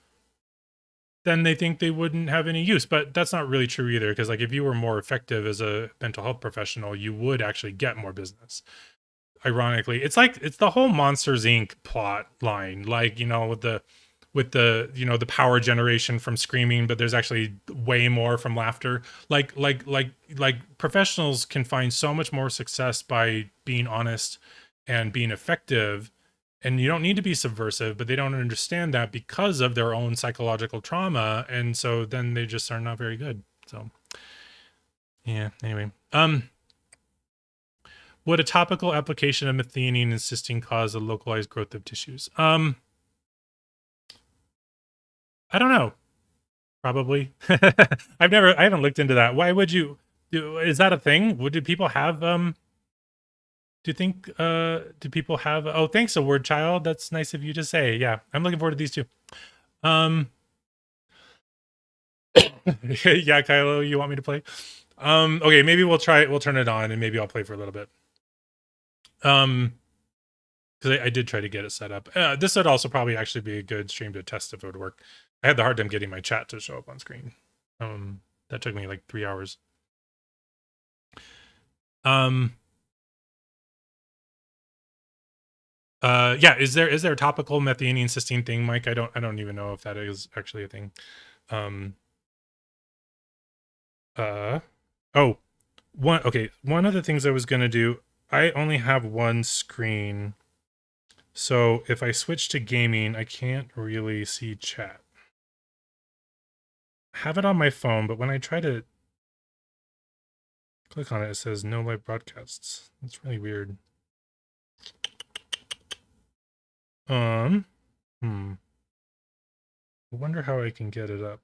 then they think they wouldn't have any use. But that's not really true either, because like if you were more effective as a mental health professional, you would actually get more business. Ironically, it's the whole Monsters Inc. plot line, like, with the the power generation from screaming, but there's actually way more from laughter. Like professionals can find so much more success by being honest and being effective. And you don't need to be subversive, but they don't understand that because of their own psychological trauma. And so then they just are not very good. So yeah, anyway. Would a topical application of methionine and cysteine cause a localized growth of tissues? I don't know. Probably. I haven't looked into that. Why would you is that a thing? Do people have do you think do people have oh, thanks, a word child. That's nice of you to say. Yeah, I'm looking forward to these too. Yeah, Kylo, you want me to play? Okay, maybe we'll turn it on and maybe I'll play for a little bit. Because I did try to get it set up. This would also probably actually be a good stream to test if it would work. I had the hard time getting my chat to show up on screen. That took me like 3 hours. Yeah, is there a topical methionine cysteine thing, Mike? I don't even know if that is actually a thing. One of the things I was gonna do, I only have one screen, so if I switch to gaming, I can't really see chat. I have it on my phone, but when I try to click on it, it says no live broadcasts. That's really weird. I wonder how I can get it up.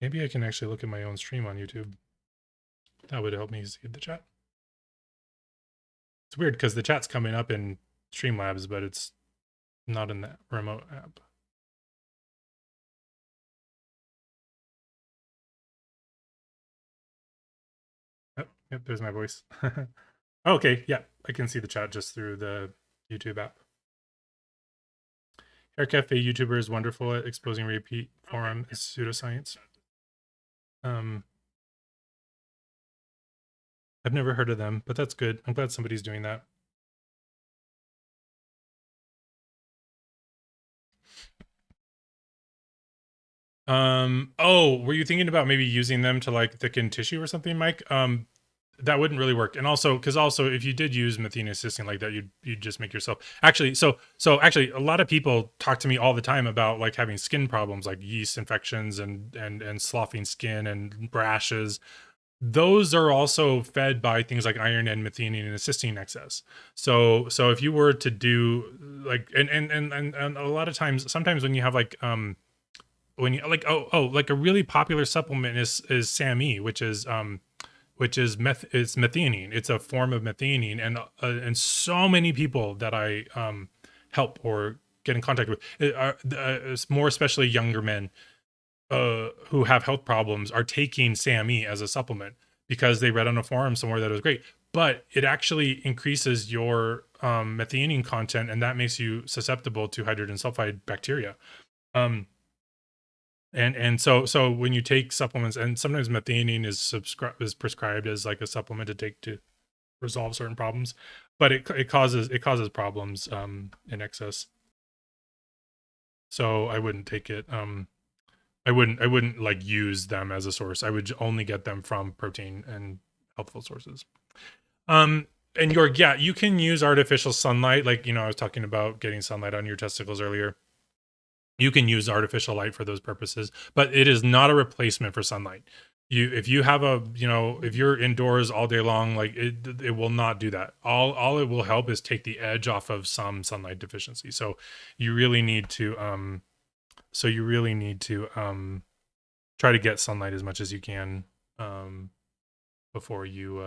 Maybe I can actually look at my own stream on YouTube. That would help me see the chat. It's weird because the chat's coming up in Streamlabs, but it's not in that remote app. Oh, yep, there's my voice. Okay, yeah, I can see the chat just through the YouTube app. Hair Cafe YouTuber is wonderful at exposing repeat forum as pseudoscience. I've never heard of them, but that's good. I'm glad somebody's doing that. Oh, were you thinking about maybe using them to like thicken tissue or something, Mike? That wouldn't really work. And also, because also if you did use methionine cysteine like that, you'd just make yourself actually. So actually, a lot of people talk to me all the time about like having skin problems, like yeast infections and sloughing skin and rashes. Those are also fed by things like iron and methionine and cysteine excess. So if you were to do like and a lot of times, sometimes when you have like when you like like a really popular supplement is SAMe, which is it's methionine. It's a form of methionine, and so many people that I help or get in contact with, more especially younger men who have health problems, are taking SAMe as a supplement because they read on a forum somewhere that it was great, but it actually increases your methionine content, and that makes you susceptible to hydrogen sulfide bacteria. And so when you take supplements, and sometimes methionine is prescribed as like a supplement to take to resolve certain problems, but it causes problems in excess. So I wouldn't take it. I wouldn't like use them as a source. I would only get them from protein and healthful sources. And you can use artificial sunlight. Like, I was talking about getting sunlight on your testicles earlier. You can use artificial light for those purposes, but it is not a replacement for sunlight. If you have if you're indoors all day long, like it will not do that. All it will help is take the edge off of some sunlight deficiency. So you really need to try to get sunlight as much as you can before you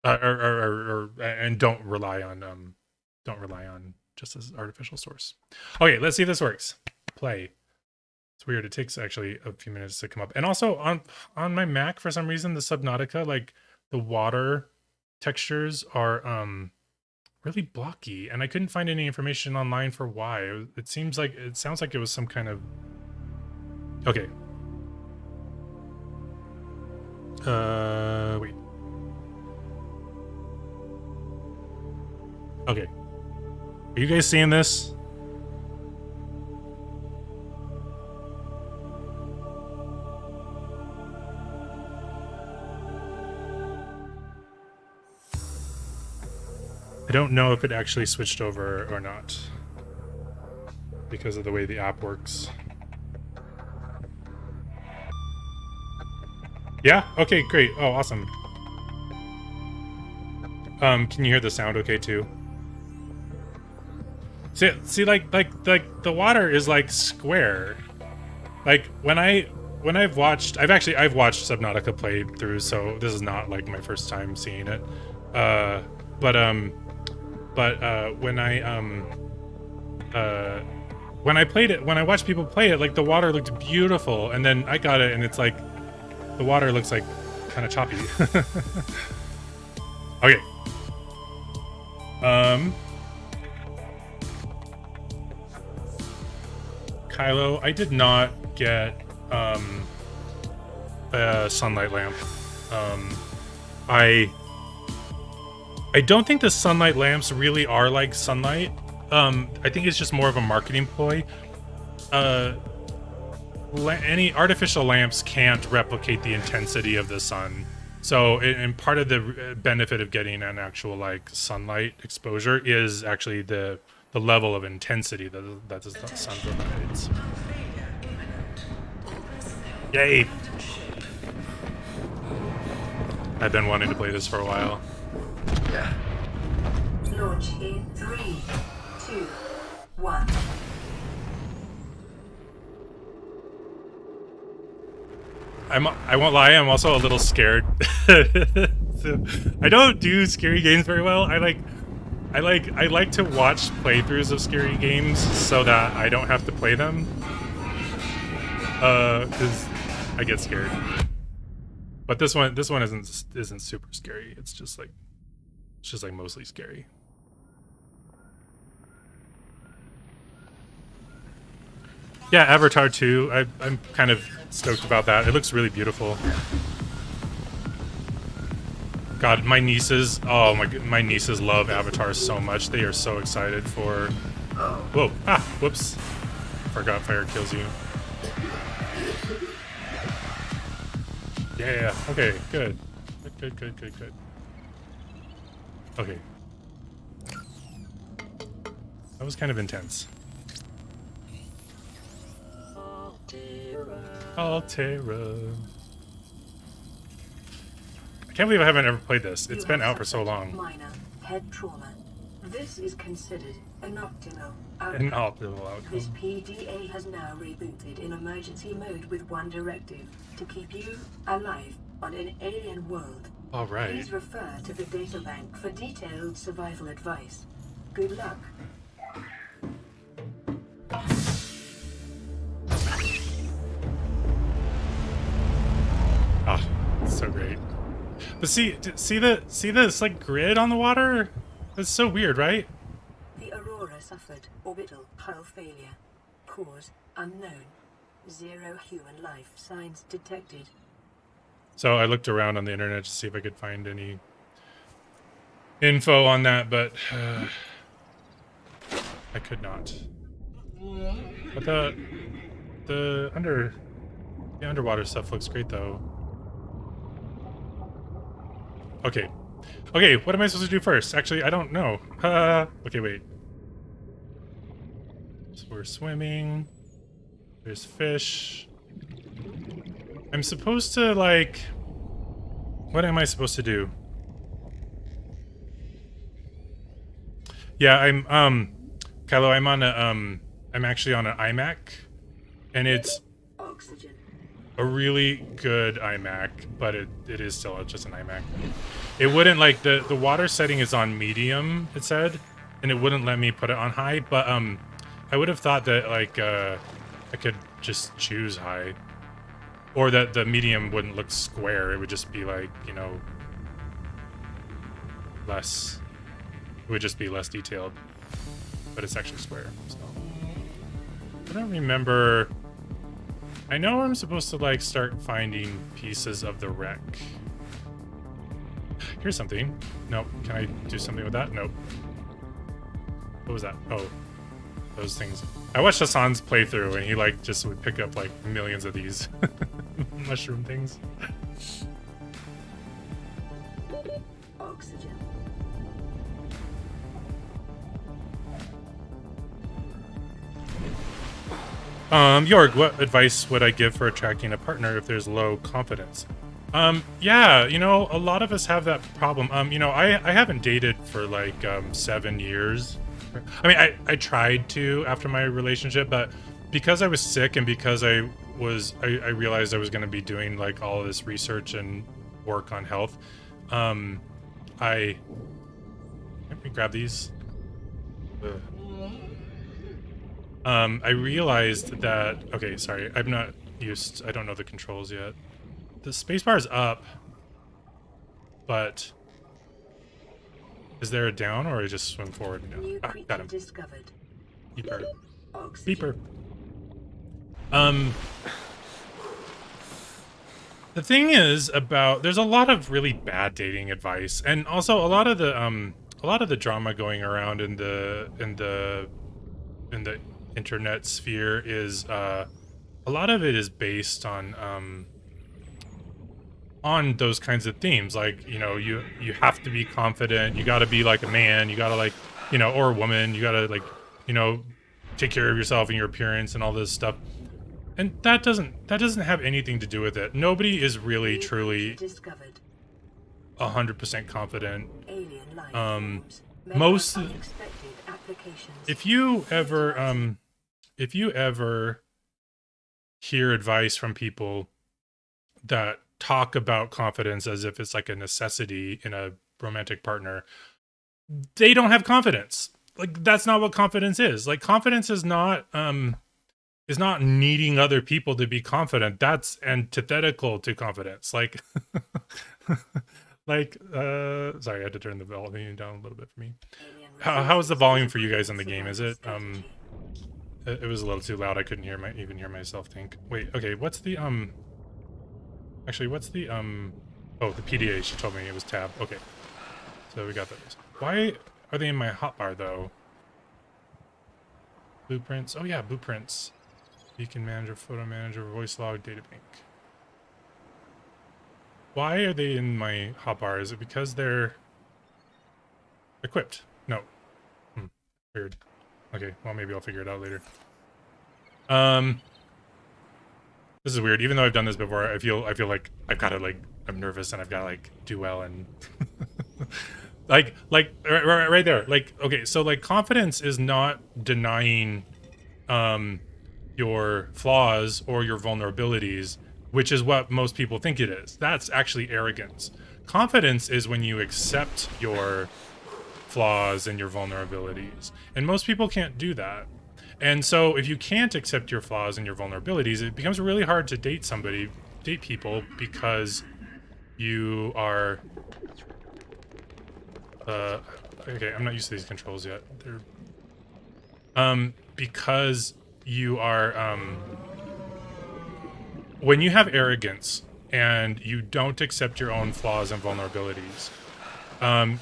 and don't rely on just as artificial source. Okay, let's see if this works. Play. It's weird. It takes actually a few minutes to come up. And also on my Mac, for some reason, the Subnautica, like the water textures are really blocky, and I couldn't find any information online for why. It sounds like it was some kind of okay. Wait. Okay. Are you guys seeing this? I don't know if it actually switched over or not because of the way the app works. Yeah? Okay, great. Oh, awesome. Can you hear the sound okay too? See, like the water is like square. Like when I've watched Subnautica playthroughs, so this is not like my first time seeing it. But when I played it, when I watched people play it, like the water looked beautiful, and then I got it, and it's like the water looks like kind of choppy. Okay. Kylo, I did not get a sunlight lamp. I don't think the sunlight lamps really are like sunlight. I think it's just more of a marketing ploy. Any artificial lamps can't replicate the intensity of the sun. So, and part of the benefit of getting an actual like sunlight exposure is actually the level of intensity that the sun provides. Yay! I've been wanting to play this for a while. Yeah. Launch in 3, 2, 1. I won't lie, I'm also a little scared. So, I don't do scary games very well. I like to watch playthroughs of scary games so that I don't have to play them. Because I get scared. But this one isn't super scary. It's just like mostly scary. Yeah, Avatar 2. I'm kind of stoked about that. It looks really beautiful. God, my nieces. Oh my nieces love Avatar so much. They are so excited for. Whoa! Ah! Whoops! Forgot fire kills you. Yeah. Okay. Good. Good. Okay. That was kind of intense. Altera. I can't believe I haven't ever played this. It's been out for so long. Minor head trauma. This is considered an optimal outcome. An optimal outcome. This PDA has now rebooted in emergency mode with one directive: to keep you alive on an alien world. All right. Please refer to the databank for detailed survival advice. Good luck. Ah, so great. But see this like grid on the water? That's so weird, right? The Aurora suffered orbital hull failure. Cause unknown. 0 human life signs detected. So I looked around on the internet to see if I could find any info on that, but I could not. But the underwater stuff looks great though. Okay, what am I supposed to do first? Actually, I don't know. Okay, wait. So we're swimming. There's fish. I'm supposed to, like... What am I supposed to do? Yeah, I'm, Kylo, I'm on a, I'm actually on an iMac. And it's Oxygen. a really good iMac, but it is still just an iMac. It wouldn't, like, the water setting is on medium, it said. And it wouldn't let me put it on high, but, I would have thought that, like, I could just choose high. Or that the medium wouldn't look square. It would just be like, you know, less... It would just be less detailed. But it's actually square, so... I don't remember... I know I'm supposed to, like, start finding pieces of the wreck. Here's something. Nope. Can I do something with that? Nope. What was that? Oh. Those things. I watched Hassan's playthrough and he like just would pick up like millions of these mushroom things. Oxygen. Jorg, what advice would I give for attracting a partner if there's low confidence? Yeah, you know, a lot of us have that problem. You know, I haven't dated for like 7 years. I mean, I tried to after my relationship, but because I was sick and because I realized I was going to be doing like all of this research and work on health, I let me grab these. Ugh. I realized that, okay, sorry, I'm not used, I don't know the controls yet. The spacebar is up, but is there a down or I just swim forward? No. Ah, got him. Discovered. Beeper. Oxygen. Beeper. The thing is about, there's a lot of really bad dating advice, and also a lot of the drama going around in the internet sphere is a lot of it is based on those kinds of themes, like, you know, you have to be confident, you got to be like a man, you got to, like, you know, or a woman, you got to, like, you know, take care of yourself and your appearance and all this stuff, and that doesn't have anything to do with it. Nobody is really truly 100% confident. Most, if you ever hear advice from people that talk about confidence as if it's like a necessity in a romantic partner, they don't have confidence. Like, that's not what confidence is. Like, confidence is not needing other people to be confident. That's antithetical to confidence. Like, like, sorry, I had to turn the volume down a little bit for me. How is the volume for you guys in the game? Is it, it was a little too loud. I couldn't even hear myself think. Wait, okay, what's the, actually, what's the, oh, the PDA, she told me it was tab. Okay, so we got those. Why are they in my hotbar, though? Blueprints, oh yeah, blueprints. Beacon manager, photo manager, voice log, data bank. Why are they in my hotbar? Is it because they're equipped? No. Weird. Okay, well, maybe I'll figure it out later. This is weird. Even though I've done this before, I feel like I've got to, like, I'm nervous and I've got to, like, do well and like right there. Like, okay, so, like, confidence is not denying your flaws or your vulnerabilities, which is what most people think it is. That's actually arrogance. Confidence is when you accept your flaws and your vulnerabilities, and most people can't do that. And so if you can't accept your flaws and your vulnerabilities, it becomes really hard to date people, because you are okay, I'm not used to these controls yet. They're because you are when you have arrogance and you don't accept your own flaws and vulnerabilities,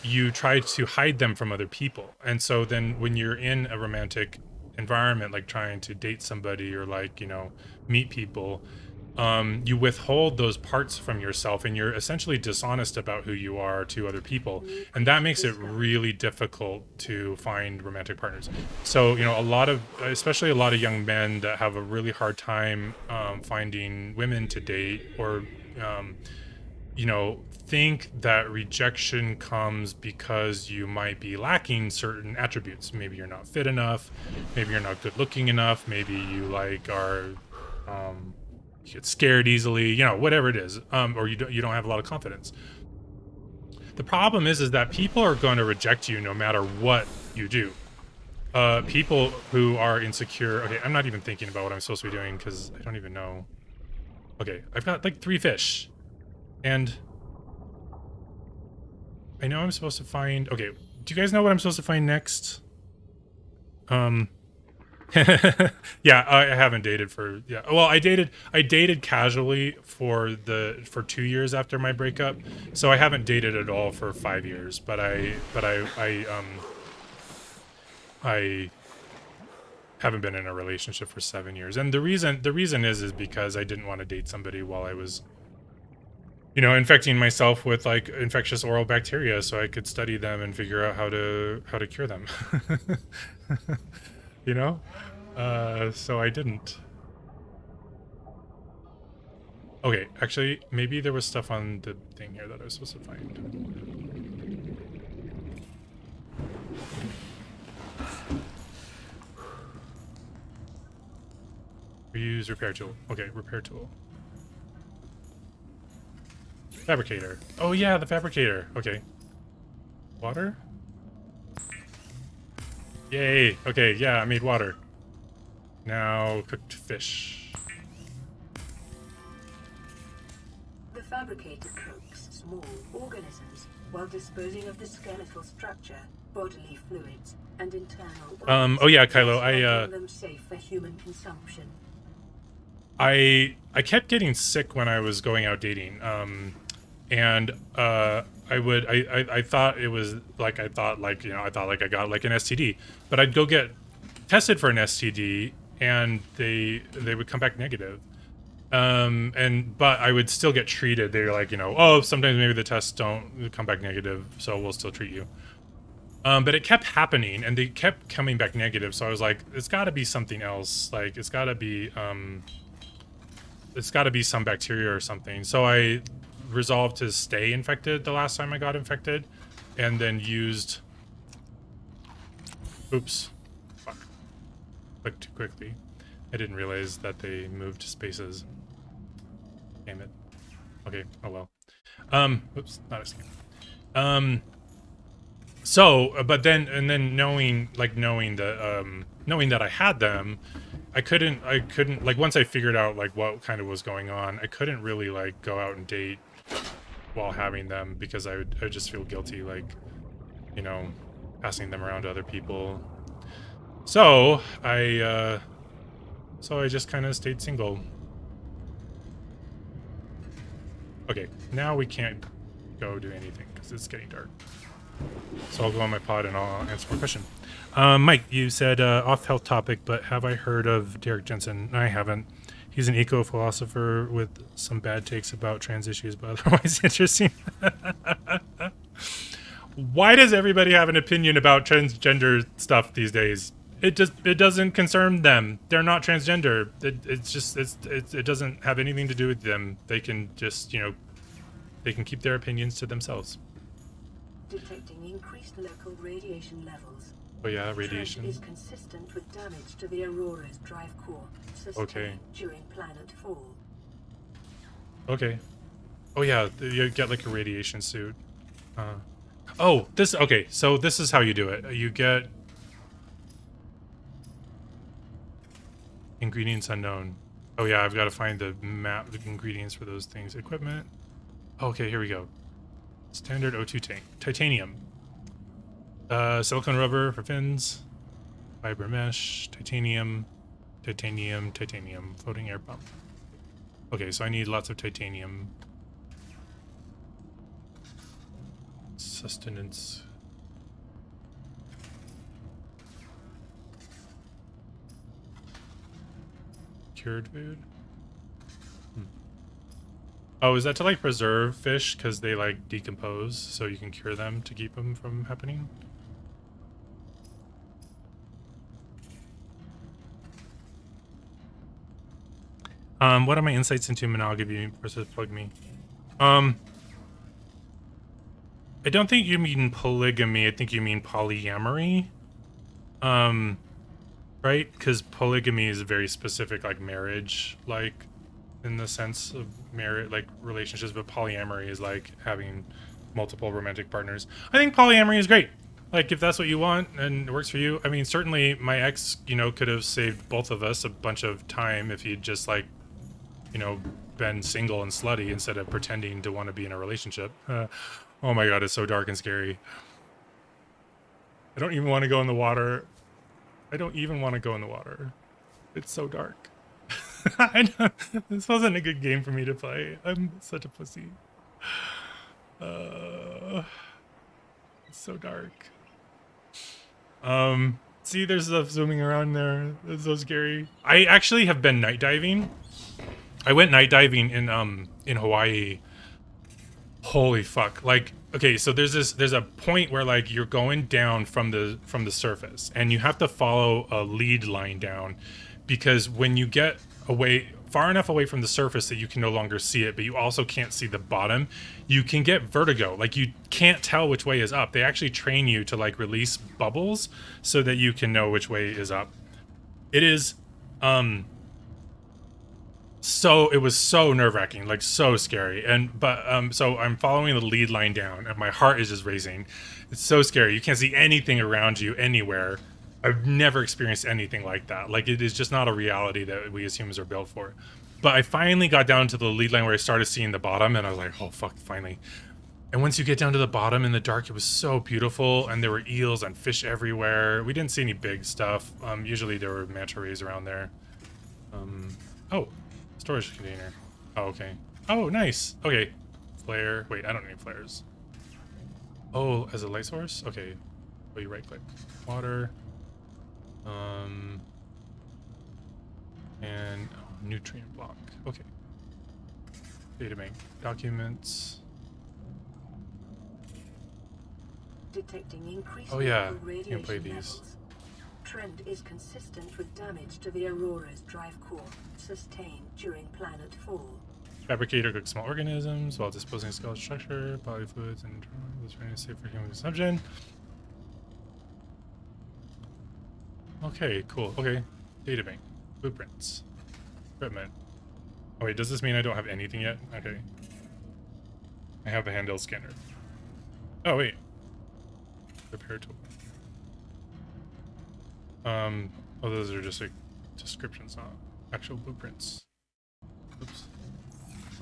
you try to hide them from other people. And so then when you're in a romantic environment, like trying to date somebody or, like, you know, meet people, you withhold those parts from yourself, and you're essentially dishonest about who you are to other people, and that makes it really difficult to find romantic partners. So, you know, especially a lot of young men that have a really hard time finding women to date, or you know, think that rejection comes because you might be lacking certain attributes. Maybe you're not fit enough, maybe you're not good looking enough, maybe you, like, are you get scared easily, you know, whatever it is, or you don't have a lot of confidence. The problem is that people are going to reject you no matter what you do. People who are insecure. Okay, I'm not even thinking about what I'm supposed to be doing because I don't even know. Okay, I've got like 3 fish, and I know I'm supposed to find. Okay, do you guys know what I'm supposed to find next? Yeah, I haven't dated for, yeah. Well, I dated casually for 2 years after my breakup, so I haven't dated at all for 5 years. But I haven't been in a relationship for 7 years, and the reason is because I didn't want to date somebody while I was, you know, infecting myself with, like, infectious oral bacteria, so I could study them and figure out how to cure them. You know, so I didn't. Okay, actually, maybe there was stuff on the thing here that I was supposed to find. Use repair tool. Okay, repair tool. Fabricator. Oh yeah, the fabricator. Okay. Water? Yay. Okay, yeah, I made water. Now cooked fish. The fabricator cooks small organisms while disposing of the skeletal structure, bodily fluids, and internal organs, Oh yeah, Kylo, making them safe for human consumption. I kept getting sick when I was going out dating. And I thought it was like I thought like I got like an STD, but I'd go get tested for an STD and they would come back negative. But I would still get treated. They're like, oh, sometimes maybe the tests don't come back negative, so we'll still treat you. But it kept happening and they kept coming back negative, so I was like, it's got to be something else. Like it's got to be some bacteria or something. So I resolved to stay infected the last time I got infected, and then used... Oops. Fuck. Clicked too quickly. I didn't realize that they moved spaces. Damn it. Okay, oh well. Oops, not escape. But then knowing that I had them, I couldn't like, once I figured out like what kind of was going on, I couldn't really like go out and date while having them, because I would just feel guilty, like, passing them around to other people. So I just kind of stayed single. Okay, now we can't go do anything because it's getting dark. So I'll go on my pod and I'll answer more question. Mike, you said off health topic, but have I heard of Derek Jensen? I haven't. He's an eco-philosopher with some bad takes about trans issues, but otherwise interesting. Why does everybody have an opinion about transgender stuff these days? It doesn't concern them. They're not transgender. It doesn't have anything to do with them. They can just, they can keep their opinions to themselves. Detecting increased local radiation levels. Oh yeah, radiation. Trend is consistent with damage to the Aurora's drive core sustained during planet fall. Okay. Oh yeah, you get like a radiation suit. Okay, so this is how you do it. You get ingredients unknown. Oh yeah, I've got to find the map, the ingredients for those things. Equipment. Okay, here we go. Standard O2 tank. Titanium. Silicone rubber for fins. Fiber mesh. Titanium. Titanium. Titanium. Floating air pump. Okay, so I need lots of titanium. Sustenance. Cured food. Oh, is that to like preserve fish because they like decompose, so you can cure them to keep them from happening? What are my insights into monogamy versus polygamy? I don't think you mean polygamy. I think you mean polyamory. Right? Because polygamy is very specific, like marriage, like in the sense of marriage, like relationships, but polyamory is like having multiple romantic partners. I think polyamory is great. Like if that's what you want and it works for you. I mean, certainly my ex, could have saved both of us a bunch of time if he'd just like, been single and slutty instead of pretending to want to be in a relationship. Oh my God, it's so dark and scary. I don't even want to go in the water. I don't even want to go in the water. It's so dark. This wasn't a good game for me to play. I'm such a pussy. It's so dark. See, there's stuff zooming around there. It's so scary. I actually have been night diving. I went night diving in Hawaii. Holy fuck. Like, okay, so there's a point where like you're going down from the surface and you have to follow a lead line down, because when you get away far enough away from the surface that you can no longer see it, but you also can't see the bottom, you can get vertigo. Like, you can't tell which way is up. They actually train you to like release bubbles so that you can know which way is up. It is so it was so nerve-wracking, like so scary. But so I'm following the lead line down and my heart is just racing. It's so scary. You can't see anything around you anywhere. I've never experienced anything like that. Like, it is just not a reality that we as humans are built for. But I finally got down to the lead line where I started seeing the bottom, and I was like, oh fuck, finally. And once you get down to the bottom in the dark, it was so beautiful, and there were eels and fish everywhere. We didn't see any big stuff. Usually there were manta rays around there. Oh, storage container. Oh, okay. Oh, nice. Okay, flare. Wait, I don't need flares. Oh, as a light source? Okay. Oh, you right click. Water. And nutrient block. Okay. Data bank. Documents. Detecting increased you can play these. levels. Trend is consistent with damage to the Aurora's drive core sustained during planet fall. Fabricator cooks small organisms while disposing of skeletal structure, body fluids, and this is safe for human consumption. Okay, cool. Okay. Databank. Blueprints. Equipment. Oh wait, does this mean I don't have anything yet? Okay. I have a handheld scanner. Oh wait. Repair tool. Oh, those are just like descriptions, not actual blueprints. Oops.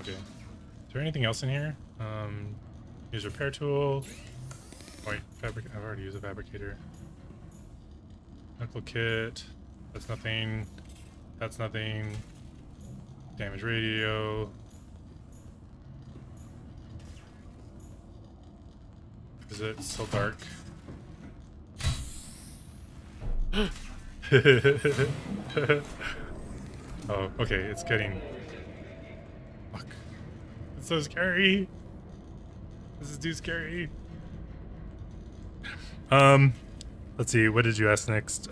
Okay. Is there anything else in here? Use repair tool. Oh, wait, I've already used a fabricator. Medical kit. That's nothing. That's nothing. Damage radio. Is it still dark? Oh, okay, it's getting... Fuck. It's so scary. This is too scary. Let's see, what did you ask next?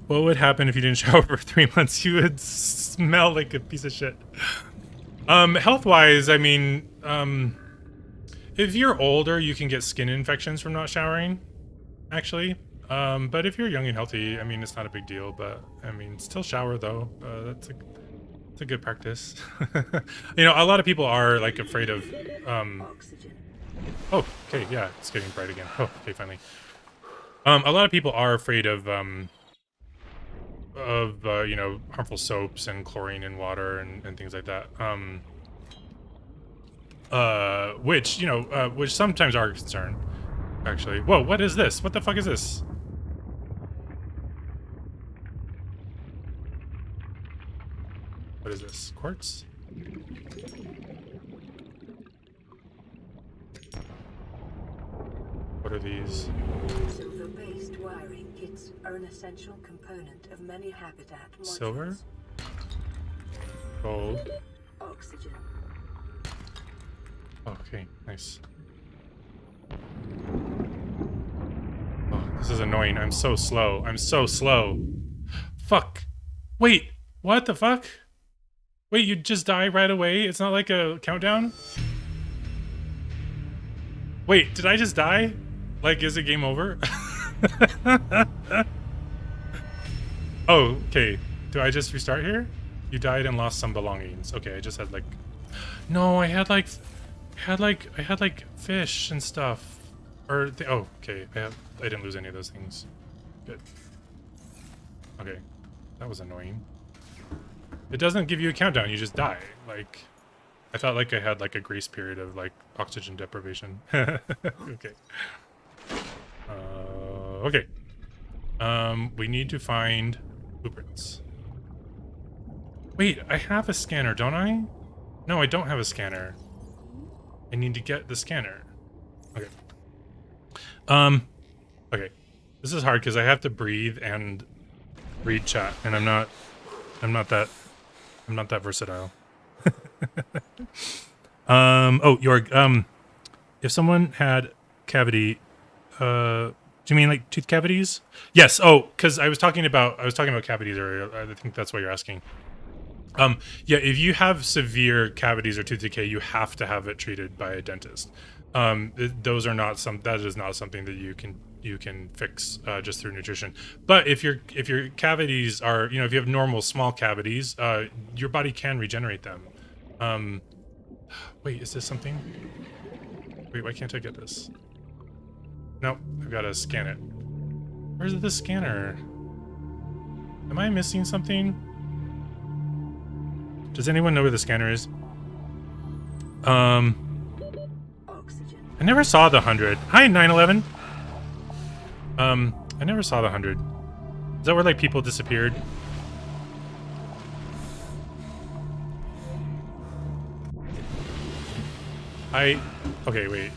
What would happen if you didn't shower for 3 months? You would smell like a piece of shit. Health-wise, I mean, if you're older, you can get skin infections from not showering, actually. But if you're young and healthy, I mean, it's not a big deal, but I mean, still shower though. That's a good practice. You know, a lot of people are like afraid of, Oxygen. oh, okay, yeah, it's getting bright again. Oh, okay, finally. A lot of people are afraid of you know, harmful soaps and chlorine in water and things like that. Which, you know, which sometimes are a concern, actually. Whoa, what is this? What the fuck is this? What is this? Quartz? What are these? Silver-based wiring kits are an essential component of many habitat modules. Silver? Gold? Oxygen. Okay, nice. Oh, this is annoying. I'm so slow. I'm so slow. Fuck. Wait, what the fuck? Wait, you just die right away? It's not like a countdown? Wait, did I just die? Like, is it game over? Oh, okay. Do I just restart here? You died and lost some belongings. Okay, I just had like... No, I had like fish and stuff. Or, oh, okay. I didn't lose any of those things. Good. Okay. That was annoying. It doesn't give you a countdown, you just die. Like, I thought like I had like a grace period of like oxygen deprivation. Okay. Okay. We need to find blueprints. Wait, I have a scanner, don't I? No, I don't have a scanner. I need to get the scanner. Okay. Okay. This is hard because I have to breathe and read chat, and I'm not that versatile. Oh, Jorg, if someone had cavity, Do you mean like tooth cavities? Yes. Oh, because I was talking about cavities earlier. I think that's what you're asking. Yeah, if you have severe cavities or tooth decay, you have to have it treated by a dentist. Those are not that is not something that you can fix just through nutrition. But if your cavities are, if you have normal small cavities, your body can regenerate them. Wait, is this something? Wait, why can't I get this? Nope, I've got to scan it. Where's the scanner? Am I missing something? Does anyone know where the scanner is? I never saw the 100. Hi, 911. I never saw the 100. Is that where like people disappeared? Okay, wait.